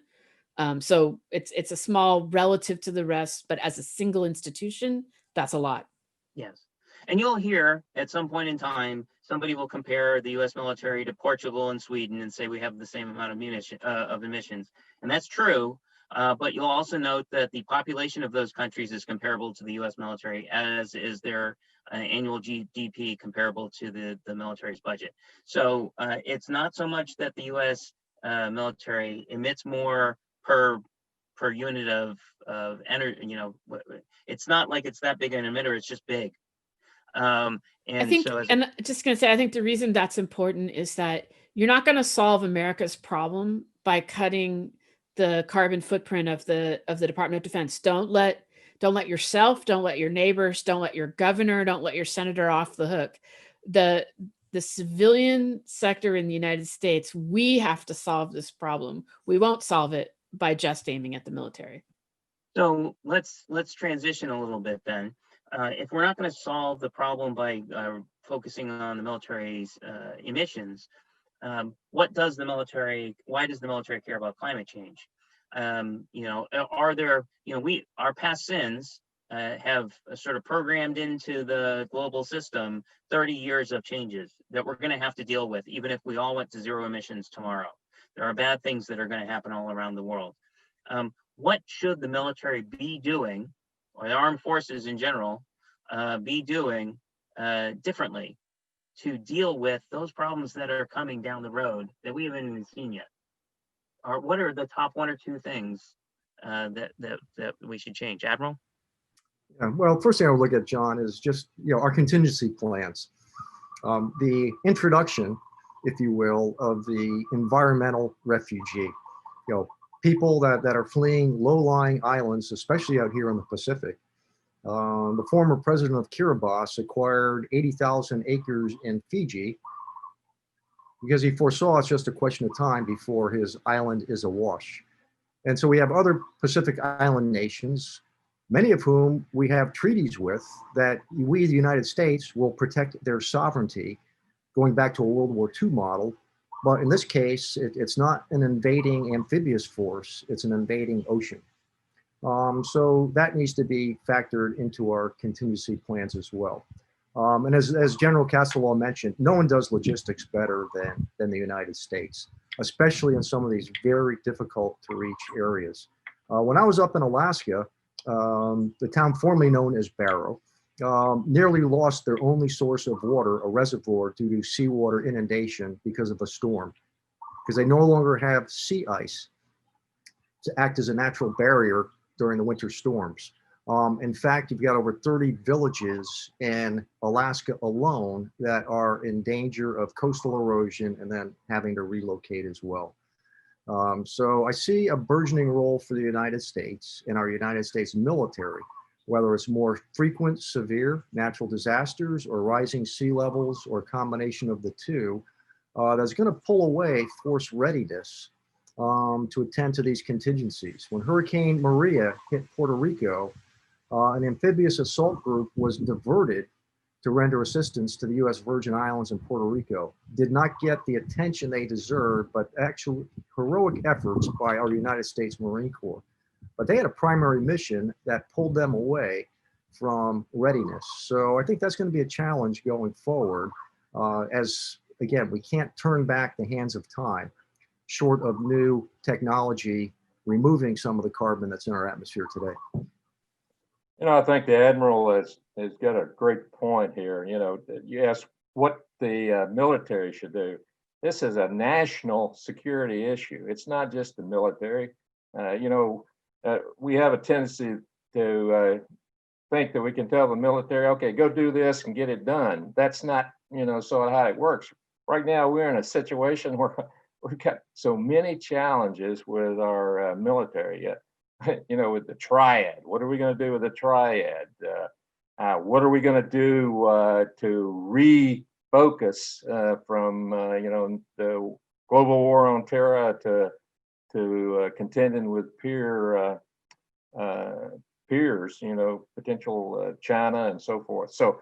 So it's a small relative to the rest, but as a single institution, that's a lot. Yes. And you'll hear at some point in time, somebody will compare the U.S. military to Portugal and Sweden and say we have the same amount of emissions. And that's true. But you'll also note that the population of those countries is comparable to the U.S. military, as is their annual GDP comparable to the military's budget. So it's not so much that the U.S. Military emits more per unit of energy. You know, it's not like it's that big an emitter. It's just big. And I think, so and just going to say, I think the reason that's important is that you're not going to solve America's problem by cutting the carbon footprint of the Department of Defense. Don't let yourself, don't let your neighbors, don't let your governor, don't let your senator off the hook. The civilian sector in the United States, we have to solve this problem. We won't solve it by just aiming at the military. So let's transition a little bit then. If we're not going to solve the problem by focusing on the military's emissions, why does the military care about climate change? Are there, our past sins have sort of programmed into the global system 30 years of changes that we're going to have to deal with, even if we all went to zero emissions tomorrow. There are bad things that are going to happen all around the world. What should the military be doing, or the armed forces in general, be doing differently to deal with those problems that are coming down the road that we haven't even seen yet? Or what are the top 1 or 2 things that we should change? Admiral? Yeah, well, first thing I would look at, John, is just our contingency plans. The introduction, if you will, of the environmental refugee. People that are fleeing low-lying islands, especially out here in the Pacific. The former president of Kiribati acquired 80,000 acres in Fiji because he foresaw it's just a question of time before his island is awash. And so we have other Pacific island nations, many of whom we have treaties with, that we, the United States, will protect their sovereignty, going back to a World War II model. But in this case, it's not an invading amphibious force, it's an invading ocean. So that needs to be factored into our contingency plans as well. And as General Castellaw mentioned, no one does logistics better than the United States, especially in some of these very difficult to reach areas. When I was up in Alaska, the town formerly known as Barrow, nearly lost their only source of water, a reservoir, due to seawater inundation because of a storm, because they no longer have sea ice to act as a natural barrier during the winter storms. In fact, you've got over 30 villages in Alaska alone that are in danger of coastal erosion and then having to relocate as well. So I see a burgeoning role for the United States and our United States military, whether it's more frequent, severe natural disasters or rising sea levels or a combination of the two, that's going to pull away force readiness to attend to these contingencies. When Hurricane Maria hit Puerto Rico, an amphibious assault group was diverted to render assistance to the U.S. Virgin Islands and Puerto Rico. Did not get the attention they deserved, but actual heroic efforts by our United States Marine Corps. But they had a primary mission that pulled them away from readiness. So I think that's going to be a challenge going forward, as, again, we can't turn back the hands of time, short of new technology removing some of the carbon that's in our atmosphere today. I think the Admiral has got a great point here. You asked what the military should do. This is a national security issue. It's not just the military. We have a tendency to think that we can tell the military, okay, go do this and get it done. That's not, sort of how it works. Right now, we're in a situation where we've got so many challenges with our military. With the triad. What are we going to do with the triad? What are we going to do to refocus from the global war on terror to contending with peers, potential China and so forth. So,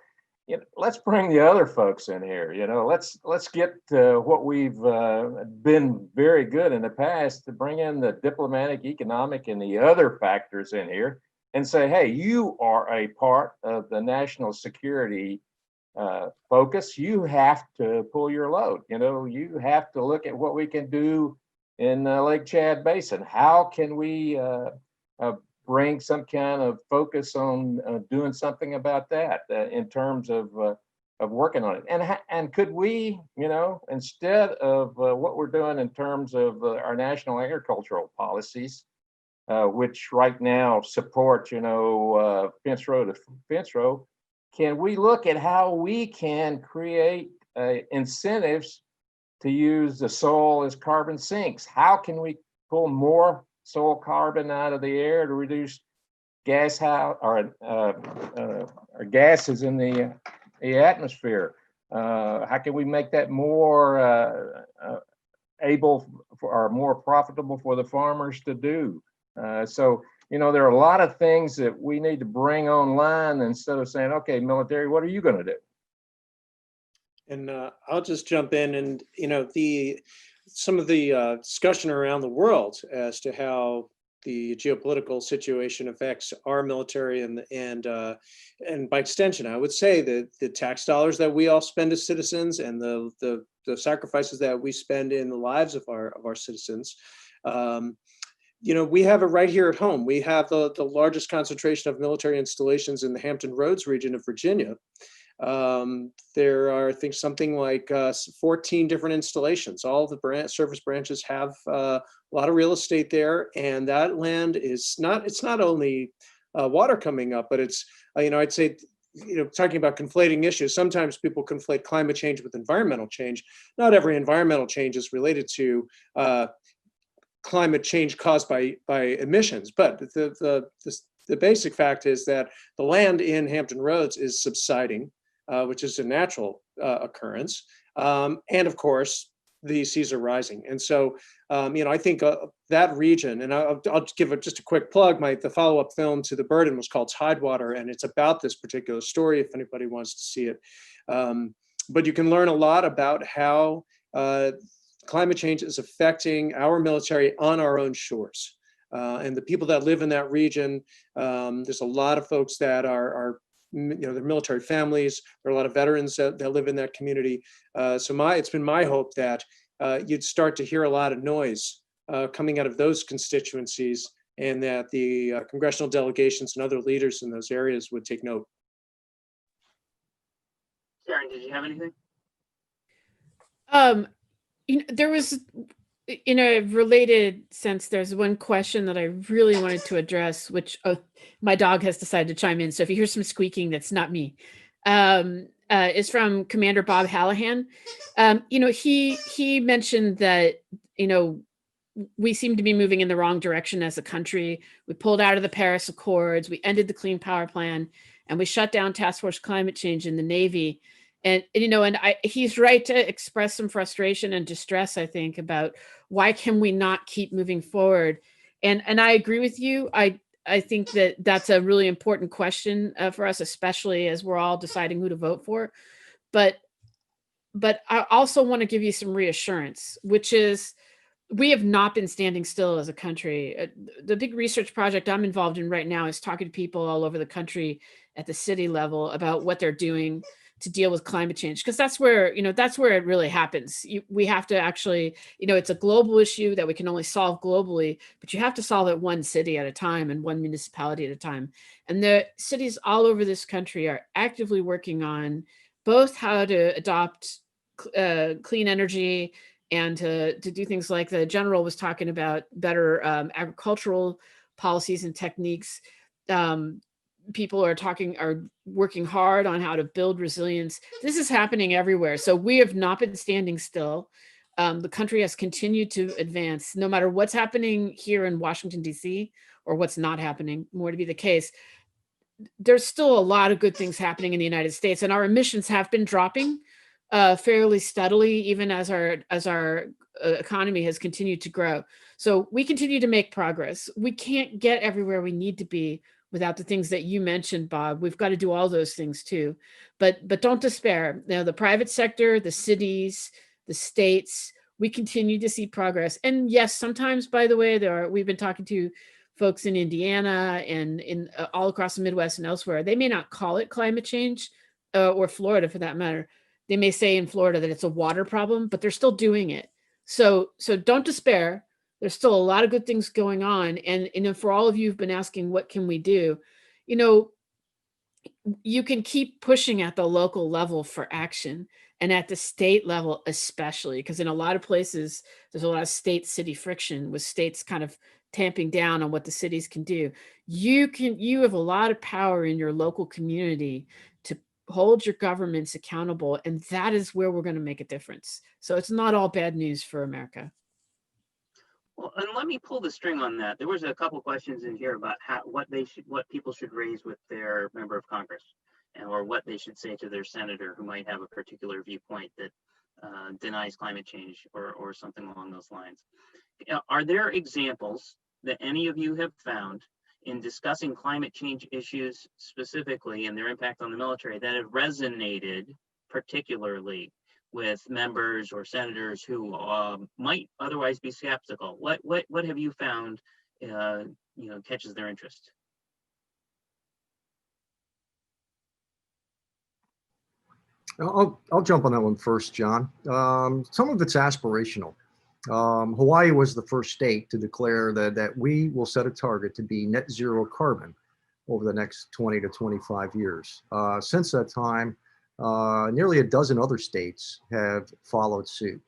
let's bring the other folks in here. Let's get what we've been very good in the past to bring in the diplomatic, economic, and the other factors in here, and say, hey, you are a part of the national security focus. You have to pull your load. You have to look at what we can do in Lake Chad Basin. How can we bring some kind of focus on doing something about that in terms of working on it? And could we, instead of what we're doing in terms of our national agricultural policies, which right now support, fence row to fence row, can we look at how we can create incentives to use the soil as carbon sinks? How can we pull more soil carbon out of the air to reduce gases in the atmosphere? How can we make that more able for, or more profitable for the farmers to do? So there are a lot of things that we need to bring online instead of saying, okay, military, what are you going to do? And I'll just jump in, and some of the discussion around the world as to how the geopolitical situation affects our military, and by extension, I would say that the tax dollars that we all spend as citizens, and the sacrifices that we spend in the lives of our citizens. We have it right here at home. We have the largest concentration of military installations in the Hampton Roads region of Virginia. There are, I think, something like 14 different installations. All the service branches have a lot of real estate there, and that land is it's not only water coming up, but it's, I'd say, talking about conflating issues, sometimes people conflate climate change with environmental change. Not every environmental change is related to climate change caused by emissions, but the basic fact is that the land in Hampton Roads is subsiding, which is a natural occurrence. And of course, the seas are rising. And so, I think that region, and I'll give just a quick plug, the follow-up film to The Burden was called Tidewater, and it's about this particular story if anybody wants to see it. But you can learn a lot about how climate change is affecting our military on our own shores. And the people that live in that region, there's a lot of folks that are they're military families. There are a lot of veterans that live in that community. So it's been my hope that you'd start to hear a lot of noise coming out of those constituencies, and that the congressional delegations and other leaders in those areas would take note. Sharon, did you have anything? There was, in a related sense, there's one question that I really wanted to address, which my dog has decided to chime in. So if you hear some squeaking, that's not me. Is from Commander Bob Hallahan. He mentioned that, we seem to be moving in the wrong direction as a country. We pulled out of the Paris Accords, we ended the Clean Power Plan, and we shut down Task Force Climate Change in the Navy. And he's right to express some frustration and distress, I think, about why can we not keep moving forward? And I agree with you. I think that that's a really important question for us, especially as we're all deciding who to vote for. But I also want to give you some reassurance, which is we have not been standing still as a country. The big research project I'm involved in right now is talking to people all over the country at the city level about what they're doing to deal with climate change, because that's where it really happens. We have to actually, it's a global issue that we can only solve globally, but you have to solve it one city at a time and one municipality at a time. And the cities all over this country are actively working on both how to adopt clean energy and to do things like the general was talking about, better agricultural policies and techniques. people are working hard on how to build resilience. This is happening everywhere. So we have not been standing still. The country has continued to advance, no matter what's happening here in Washington, D.C., or what's not happening, more to be the case. There's still a lot of good things happening in the United States, and our emissions have been dropping fairly steadily, even as our economy has continued to grow. So we continue to make progress. We can't get everywhere we need to be without the things that you mentioned, Bob. We've got to do all those things too. But don't despair. Now, the private sector, the cities, the states, we continue to see progress. And yes, sometimes, by the way, we've been talking to folks in Indiana and in all across the Midwest and elsewhere. They may not call it climate change, or Florida for that matter. They may say in Florida that it's a water problem, but they're still doing it. So don't despair. There's still a lot of good things going on. And for all of you who've been asking, what can we do? You can keep pushing at the local level for action, and at the state level especially, because in a lot of places, there's a lot of state-city friction with states kind of tamping down on what the cities can do. You have a lot of power in your local community to hold your governments accountable, and that is where we're going to make a difference. So it's not all bad news for America. Well, and let me pull the string on that. There was a couple questions in here about what people should raise with their member of Congress, or what they should say to their senator who might have a particular viewpoint that denies climate change or something along those lines. Are there examples that any of you have found in discussing climate change issues specifically and their impact on the military that have resonated particularly with members or senators who might otherwise be skeptical? What have you found catches their interest? I'll jump on that one first, John. Some of it's aspirational. Hawaii was the first state to declare that we will set a target to be net zero carbon over the next 20 to 25 years. Since that time, nearly a dozen other states have followed suit.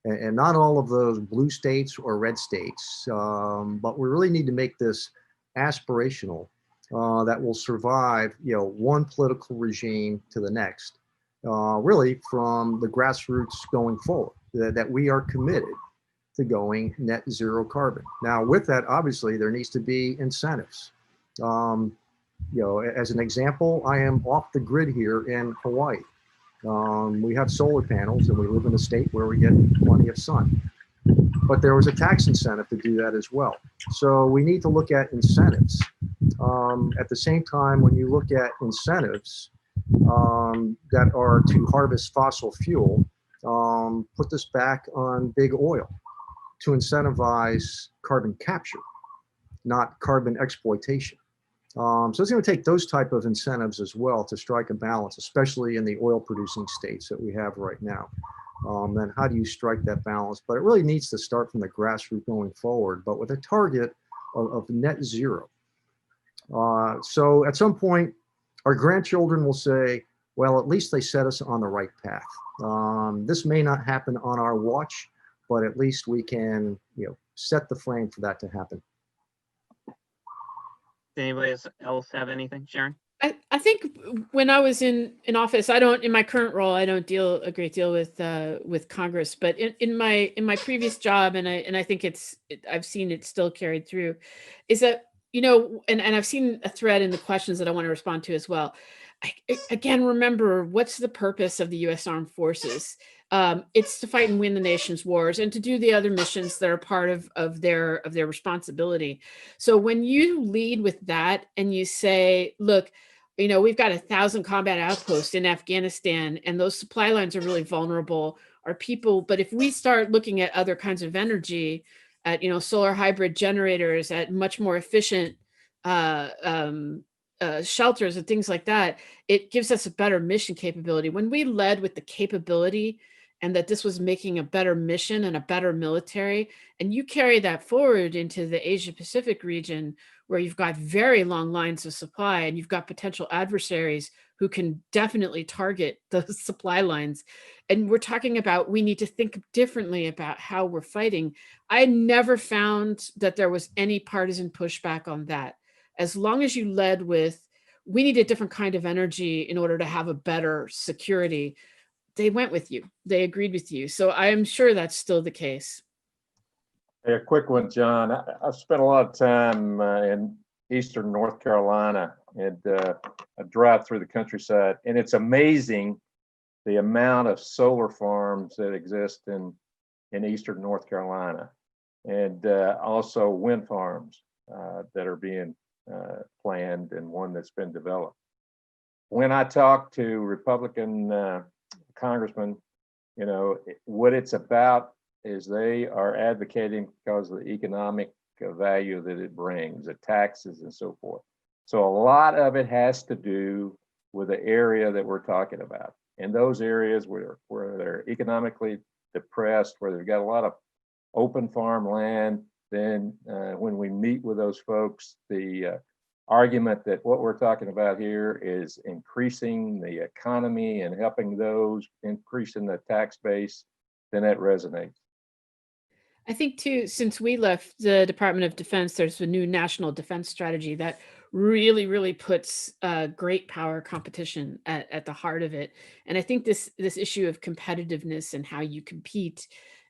And not all of those blue states or red states, but we really need to make this aspirational that will survive, one political regime to the next, really from the grassroots going forward, that we are committed to going net zero carbon. Now, with that, obviously, there needs to be incentives. As an example, I am off the grid here in Hawaii. We have solar panels and we live in a state where we get plenty of sun. But there was a tax incentive to do that as well. So we need to look at incentives. At the same time, when you look at incentives that are to harvest fossil fuel, put this back on big oil to incentivize carbon capture, not carbon exploitation. So it's going to take those type of incentives as well to strike a balance, especially in the oil producing states that we have right now. And how do you strike that balance? But it really needs to start from the grassroots going forward, but with a target of net zero. So at some point, our grandchildren will say, well, at least they set us on the right path. This may not happen on our watch, but at least we can, set the frame for that to happen. Does anybody else have anything, Sharon? I think when I was in office, in my current role, I don't deal a great deal with Congress, but in my previous job, and I think I've seen it still carried through, is that, and I've seen a thread in the questions that I want to respond to as well. Again, remember, what's the purpose of the U.S. Armed Forces? It's to fight and win the nation's wars and to do the other missions that are part of their responsibility. So when you lead with that and you say, look, we've got 1,000 combat outposts in Afghanistan, and those supply lines are really vulnerable. Our people, but if we start looking at other kinds of energy, at solar hybrid generators, at much more efficient shelters and things like that, it gives us a better mission capability. When we led with the capability and that this was making a better mission and a better military, and you carry that forward into the Asia Pacific region, where you've got very long lines of supply and you've got potential adversaries who can definitely target those supply lines. And we're talking about, we need to think differently about how we're fighting. I never found that there was any partisan pushback on that. As long as you led with, we need a different kind of energy in order to have a better security, they went with you. They agreed with you. So I am sure that's still the case. Hey, a quick one, John. I've spent a lot of time in eastern North Carolina, and I drive through the countryside, and it's amazing the amount of solar farms that exist in eastern North Carolina, and also wind farms that are being planned, and one that's been developed. When I talk to Republican congressmen, you know, what it's about is they are advocating because of the economic value that it brings, the taxes and so forth. So a lot of it has to do with the area that we're talking about. In those areas where they're economically depressed, where they've got a lot of open farm land, then when we meet with those folks, the argument that what we're talking about here is increasing the economy and helping those, increasing the tax base, then that resonates. I think too, since we left the Department of Defense, there's a new national defense strategy that really puts great power competition at the heart of it. And I think this issue of competitiveness and how you compete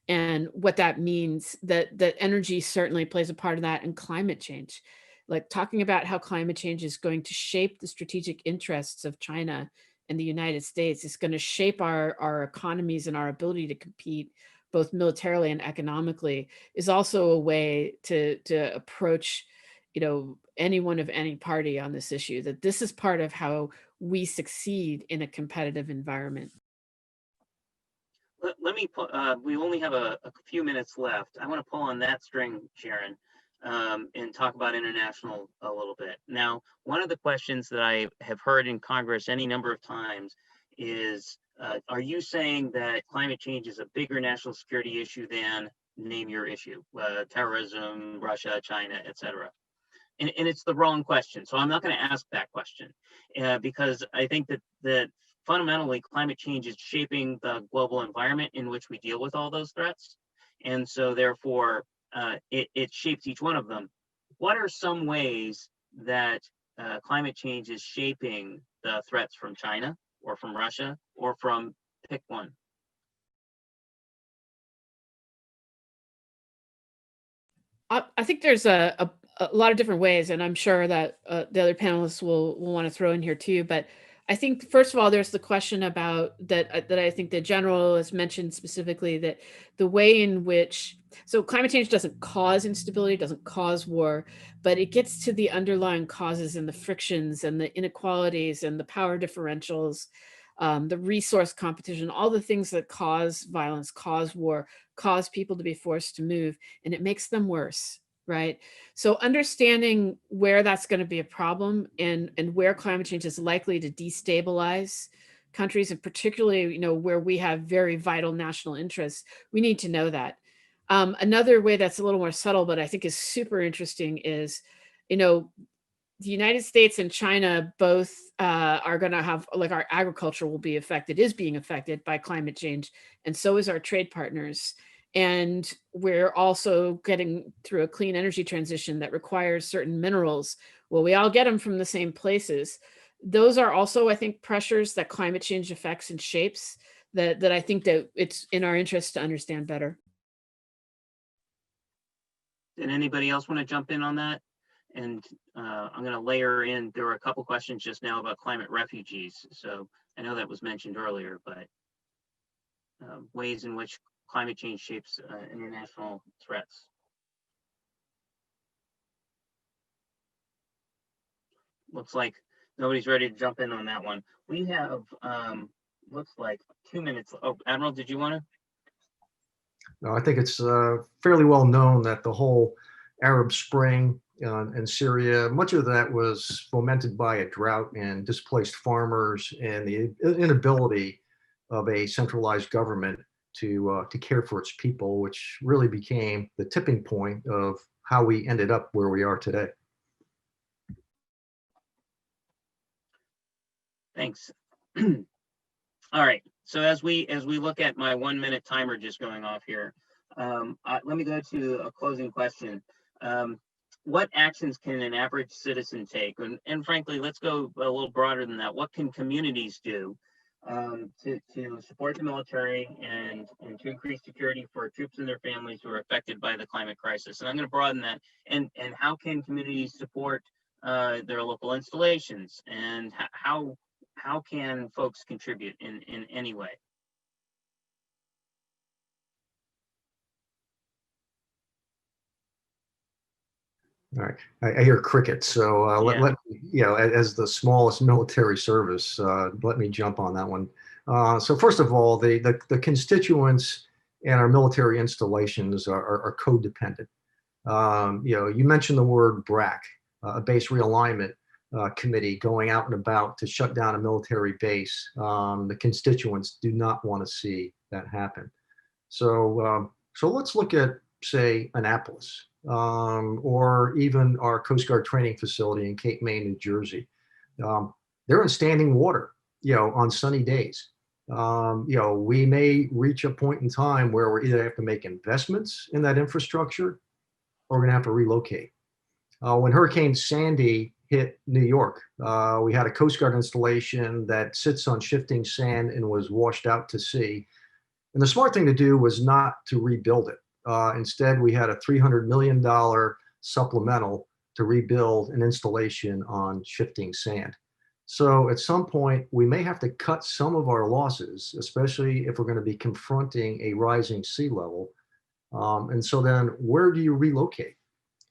and what that means, that energy certainly plays a part of that, and climate change. Like talking about how climate change is going to shape the strategic interests of China and the United States. It's going to shape our economies and our ability to compete both militarily and economically, is also a way to approach, you know, anyone of any party on this issue, that this is part of how we succeed in a competitive environment. Let me put, we only have a few minutes left. I want to pull on that string, Sharon, and talk about international a little bit. Now, one of the questions that I have heard in Congress any number of times is, are you saying that climate change is a bigger national security issue than, name your issue, terrorism, Russia, China, etc.? And it's the wrong question. So I'm not going to ask that question because I think that fundamentally climate change is shaping the global environment in which we deal with all those threats. And so therefore, it shapes each one of them. What are some ways that climate change is shaping the threats from China or from Russia or from pick one? I think there's a lot of different ways, and I'm sure that the other panelists will want to throw in here too. But I think first of all, there's the question about that I think the general has mentioned specifically, that the way in which, so climate change doesn't cause instability, doesn't cause war, but it gets to the underlying causes and the frictions and the inequalities and the power differentials, the resource competition, all the things that cause violence, cause war, cause people to be forced to move, and it makes them worse. Right. So understanding where that's going to be a problem, and where climate change is likely to destabilize countries, and particularly, you know, where we have very vital national interests, we need to know that. Another way that's a little more subtle, but I think is super interesting, is, you know, the United States and China both are going to have, like, our agriculture will be affected, is being affected by climate change, and so is our trade partners. And we're also getting through a clean energy transition that requires certain minerals. Well, we all get them from the same places. Those are also, I think, pressures that climate change affects and shapes, that I think that it's in our interest to understand better. Did anybody else want to jump in on that? And I'm going to layer in, there were a couple questions just now about climate refugees. So I know that was mentioned earlier, but ways in which climate change shapes international threats. Looks like nobody's ready to jump in on that one. We have, looks like 2 minutes. Oh, Admiral, did you want to? No, I think it's fairly well known that the whole Arab Spring in Syria, much of that was fomented by a drought and displaced farmers and the inability of a centralized government to care for its people, which really became the tipping point of how we ended up where we are today. Thanks. All right. So as we look at my 1 minute timer just going off here, let me go to a closing question. what actions can an average citizen take? And frankly, let's go a little broader than that. What can communities do to support the military and to increase security for troops and their families who are affected by the climate crisis? And I'm going to broaden that. And how can communities support their local installations? And how can folks contribute in any way? All right, I hear crickets, so let you know, as the smallest military service, let me jump on that one. So first of all, the constituents and our military installations are codependent. You know, you mentioned the word BRAC, a base realignment committee going out and about to shut down a military base. The constituents do not want to see that happen. So let's look at, say, Annapolis, or even our Coast Guard training facility in Cape May, New Jersey. They're in standing water, you know, on sunny days. You know, we may reach a point in time where we either have to make investments in that infrastructure or we're going to have to relocate. When Hurricane Sandy hit New York, we had a Coast Guard installation that sits on shifting sand and was washed out to sea. And the smart thing to do was not to rebuild it. Instead, we had a $300 million supplemental to rebuild an installation on shifting sand. So at some point, we may have to cut some of our losses, especially if we're going to be confronting a rising sea level. And so then where do you relocate?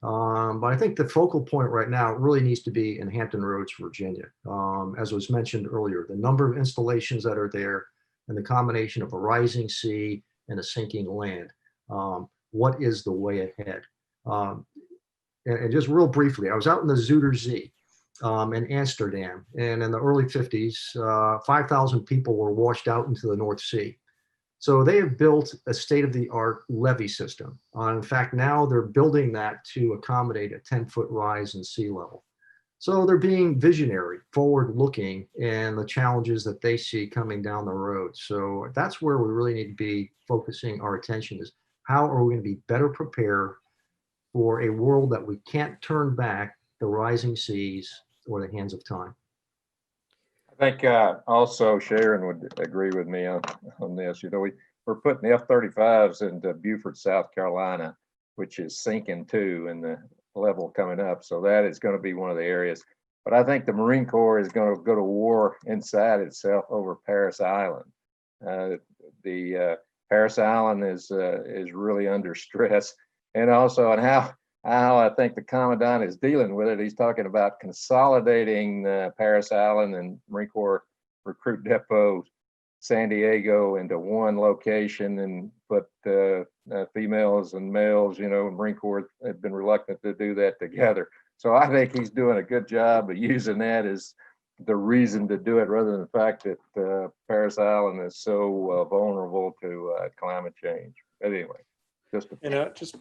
But I think the focal point right now really needs to be in Hampton Roads, Virginia. As was mentioned earlier, the number of installations that are there and the combination of a rising sea and a sinking land. What is the way ahead? And just real briefly, I was out in the Zuiderzee in Amsterdam, and in the early 50s, 5,000 people were washed out into the North Sea. So they have built a state-of-the-art levee system. In fact, now they're building that to accommodate a 10-foot rise in sea level. So they're being visionary, forward-looking, and the challenges that they see coming down the road. So that's where we really need to be focusing our attention, is how are we going to be better prepared for a world that we can't turn back the rising seas or the hands of time. I think also Sharon would agree with me on this. You know, we're putting the F-35s into Beaufort, South Carolina, which is sinking too, and the level coming up. So that is going to be one of the areas. But I think the Marine Corps is going to go to war inside itself over Parris Island. The Parris Island is really under stress, and also on how I think the Commandant is dealing with it. He's talking about consolidating Parris Island and Marine Corps Recruit Depot, San Diego, into one location and put females and males. You know, Marine Corps have been reluctant to do that together. So I think he's doing a good job of using that as the reason to do it, rather than the fact that Parris Island is so vulnerable to climate change. But anyway. Just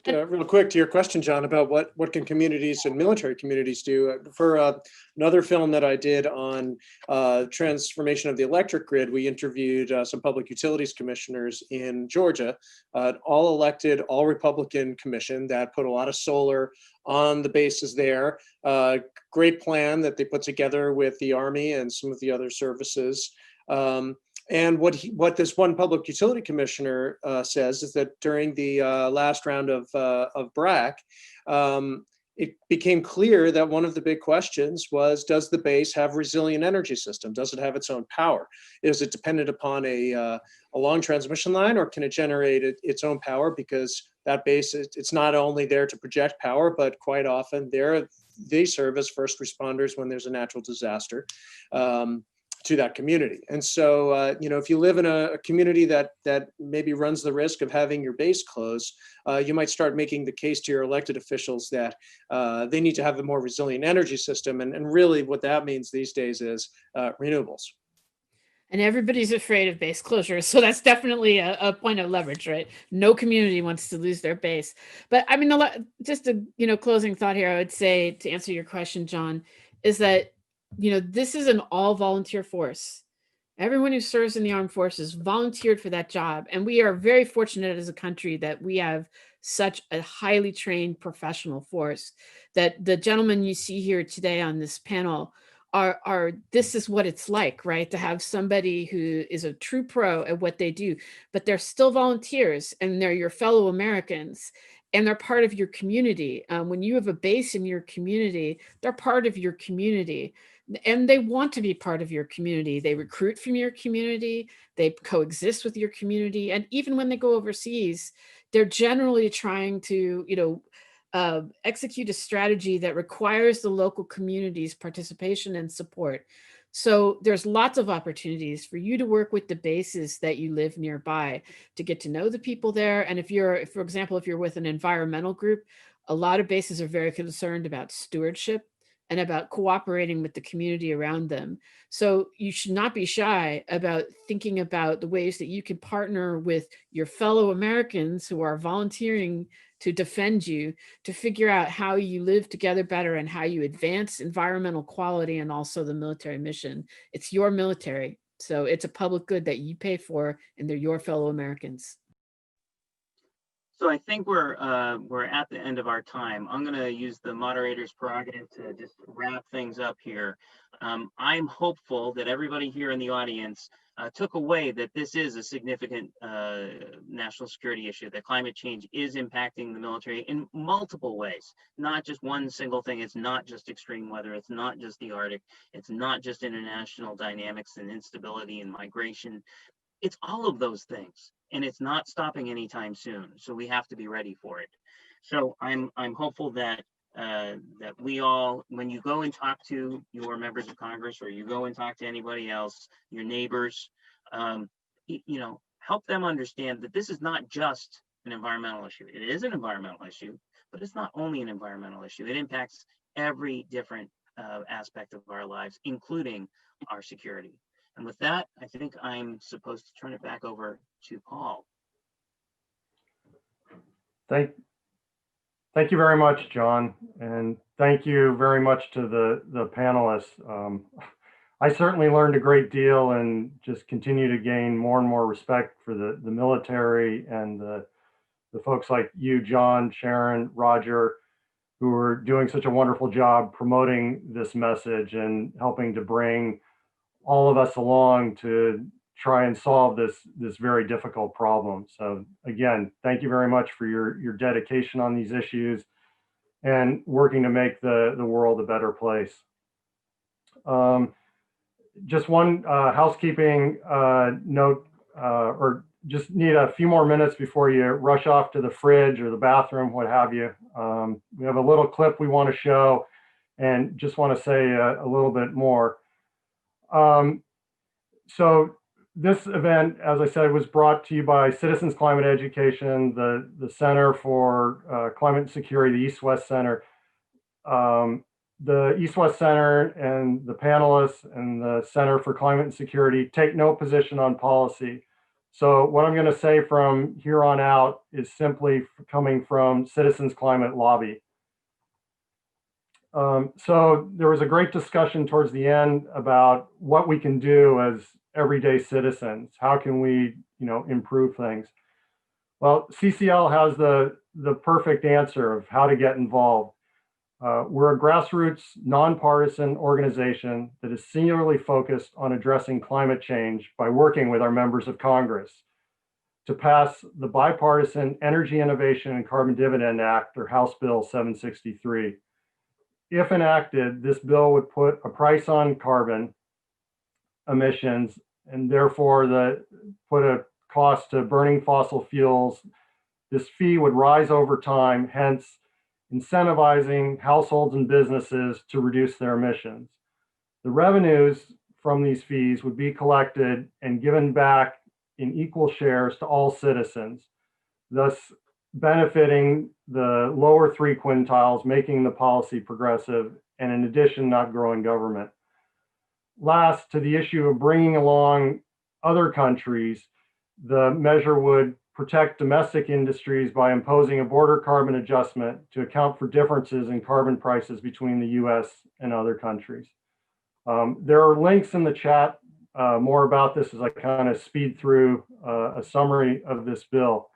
real quick to your question, John, about what can communities and military communities do. For another film that I did on transformation of the electric grid, we interviewed some public utilities commissioners in Georgia, all elected, all Republican commission that put a lot of solar on the bases there. Great plan that they put together with the Army and some of the other services. And what this one public utility commissioner says is that during the last round of BRAC, it became clear that one of the big questions was, does the base have a resilient energy system? Does it have its own power? Is it dependent upon a long transmission line, or can it generate its own power? Because that base, it's not only there to project power, but quite often they serve as first responders when there's a natural disaster. To that community. And so, you know, if you live in a community that maybe runs the risk of having your base closed, you might start making the case to your elected officials that they need to have a more resilient energy system. And really what that means these days is renewables. And everybody's afraid of base closures. So that's definitely a point of leverage, right? No community wants to lose their base. But I mean, just a, you know, closing thought here, I would say, to answer your question, John, is that, you know, this is an all volunteer force. Everyone who serves in the armed forces volunteered for that job. And we are very fortunate as a country that we have such a highly trained professional force, that the gentlemen you see here today on this panel are this is what it's like, right? To have somebody who is a true pro at what they do, but they're still volunteers and they're your fellow Americans and they're part of your community. When you have a base in your community, they're part of your community and they want to be part of your community. They recruit from your community, they coexist with your community. And even when they go overseas, they're generally trying to, execute a strategy that requires the local community's participation and support. So there's lots of opportunities for you to work with the bases that you live nearby, to get to know the people there. And if you're, for example, if you're with an environmental group, a lot of bases are very concerned about stewardship and about cooperating with the community around them. So you should not be shy about thinking about the ways that you can partner with your fellow Americans who are volunteering to defend you, to figure out how you live together better and how you advance environmental quality and also the military mission. It's your military, so it's a public good that you pay for, and they're your fellow Americans. So I think we're at the end of our time. I'm going to use the moderator's prerogative to just wrap things up here. I'm hopeful that everybody here in the audience took away that this is a significant national security issue, that climate change is impacting the military in multiple ways, not just one single thing. It's not just extreme weather. It's not just the Arctic. It's not just international dynamics and instability and migration. It's all of those things, and it's not stopping anytime soon. So we have to be ready for it. So I'm hopeful that that we all, when you go and talk to your members of Congress, or you go and talk to anybody else, your neighbors, help them understand that this is not just an environmental issue. It is an environmental issue, but it's not only an environmental issue. It impacts every different aspect of our lives, including our security. And with that, I think I'm supposed to turn it back over to Paul. Thank you very much, John. And thank you very much to the panelists. I certainly learned a great deal and just continue to gain more and more respect for the military and the folks like you, John, Sharon, Roger, who are doing such a wonderful job promoting this message and helping to bring all of us along to try and solve this very difficult problem. So again, thank you very much for your dedication on these issues and working to make the world a better place. Just one housekeeping note, or just need a few more minutes before you rush off to the fridge or the bathroom, what have you. We have a little clip we want to show and just want to say a little bit more. So this event, as I said, was brought to you by Citizens Climate Education, the Center for Climate and Security, the East-West Center. The East-West Center and the panelists and the Center for Climate and Security take no position on policy. So what I'm going to say from here on out is simply coming from Citizens Climate Lobby. So there was a great discussion towards the end about what we can do as everyday citizens. How can we, improve things? Well, CCL has the perfect answer of how to get involved. We're a grassroots, nonpartisan organization that is singularly focused on addressing climate change by working with our members of Congress to pass the bipartisan Energy Innovation and Carbon Dividend Act, or House Bill 763. If enacted, this bill would put a price on carbon emissions and therefore put a cost to burning fossil fuels. This fee would rise over time, hence incentivizing households and businesses to reduce their emissions. The revenues from these fees would be collected and given back in equal shares to all citizens, thus benefiting the lower three quintiles, making the policy progressive, and in addition, not growing government. Last, to the issue of bringing along other countries, the measure would protect domestic industries by imposing a border carbon adjustment to account for differences in carbon prices between the US and other countries. There are links in the chat more about this as I kind of speed through a summary of this bill.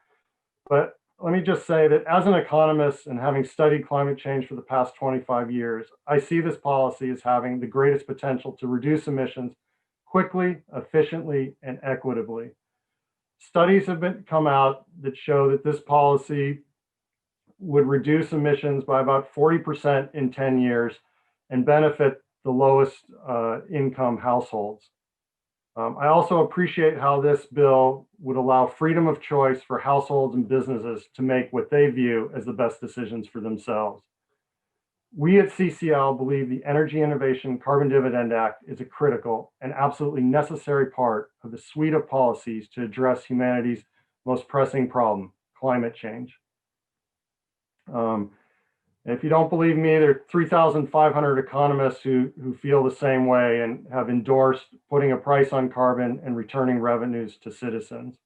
But let me just say that as an economist and having studied climate change for the past 25 years, I see this policy as having the greatest potential to reduce emissions quickly, efficiently, and equitably. Studies have come out that show that this policy would reduce emissions by about 40% in 10 years and benefit the lowest income households. I also appreciate how this bill would allow freedom of choice for households and businesses to make what they view as the best decisions for themselves. We at CCL believe the Energy Innovation Carbon Dividend Act is a critical and absolutely necessary part of the suite of policies to address humanity's most pressing problem, climate change. If you don't believe me, there are 3,500 economists who feel the same way and have endorsed putting a price on carbon and returning revenues to citizens.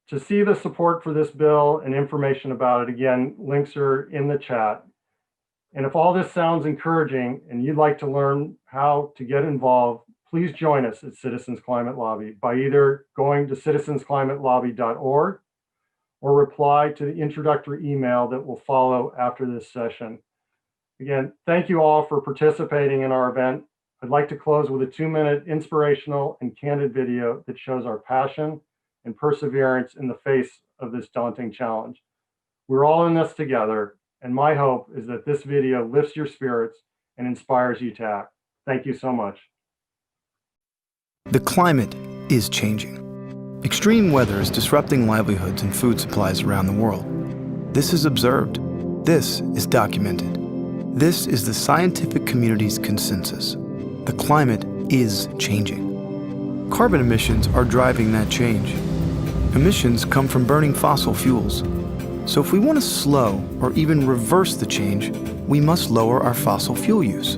To see the support for this bill and information about it, again, links are in the chat. And if all this sounds encouraging and you'd like to learn how to get involved, please join us at Citizens Climate Lobby by either going to citizensclimatelobby.org or reply to the introductory email that will follow after this session. Again, thank you all for participating in our event. I'd like to close with a 2-minute inspirational and candid video that shows our passion and perseverance in the face of this daunting challenge. We're all in this together, and my hope is that this video lifts your spirits and inspires you to act. Thank you so much. The climate is changing. Extreme weather is disrupting livelihoods and food supplies around the world. This is observed. This is documented. This is the scientific community's consensus. The climate is changing. Carbon emissions are driving that change. Emissions come from burning fossil fuels. So if we want to slow or even reverse the change, we must lower our fossil fuel use.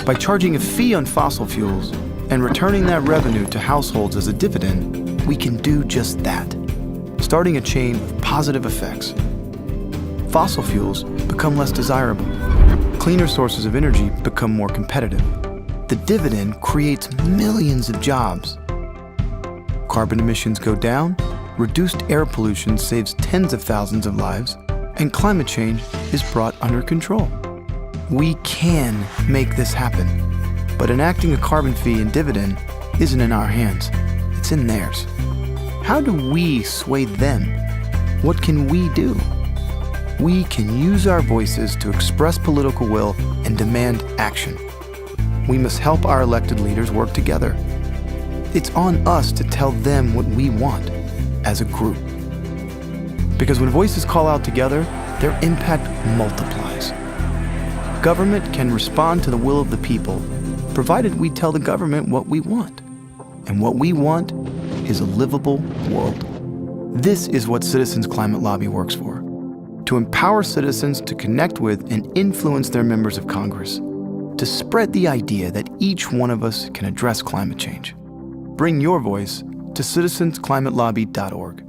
By charging a fee on fossil fuels and returning that revenue to households as a dividend, we can do just that, starting a chain of positive effects. Fossil fuels become less desirable. Cleaner sources of energy become more competitive. The dividend creates millions of jobs. Carbon emissions go down, reduced air pollution saves tens of thousands of lives, and climate change is brought under control. We can make this happen, but enacting a carbon fee and dividend isn't in our hands. It's in theirs. How do we sway them? What can we do? We can use our voices to express political will and demand action. We must help our elected leaders work together. It's on us to tell them what we want as a group. Because when voices call out together, their impact multiplies. Government can respond to the will of the people, provided we tell the government what we want. And what we want is a livable world. This is what Citizens Climate Lobby works for: to empower citizens to connect with and influence their members of Congress, to spread the idea that each one of us can address climate change. Bring your voice to citizensclimatelobby.org.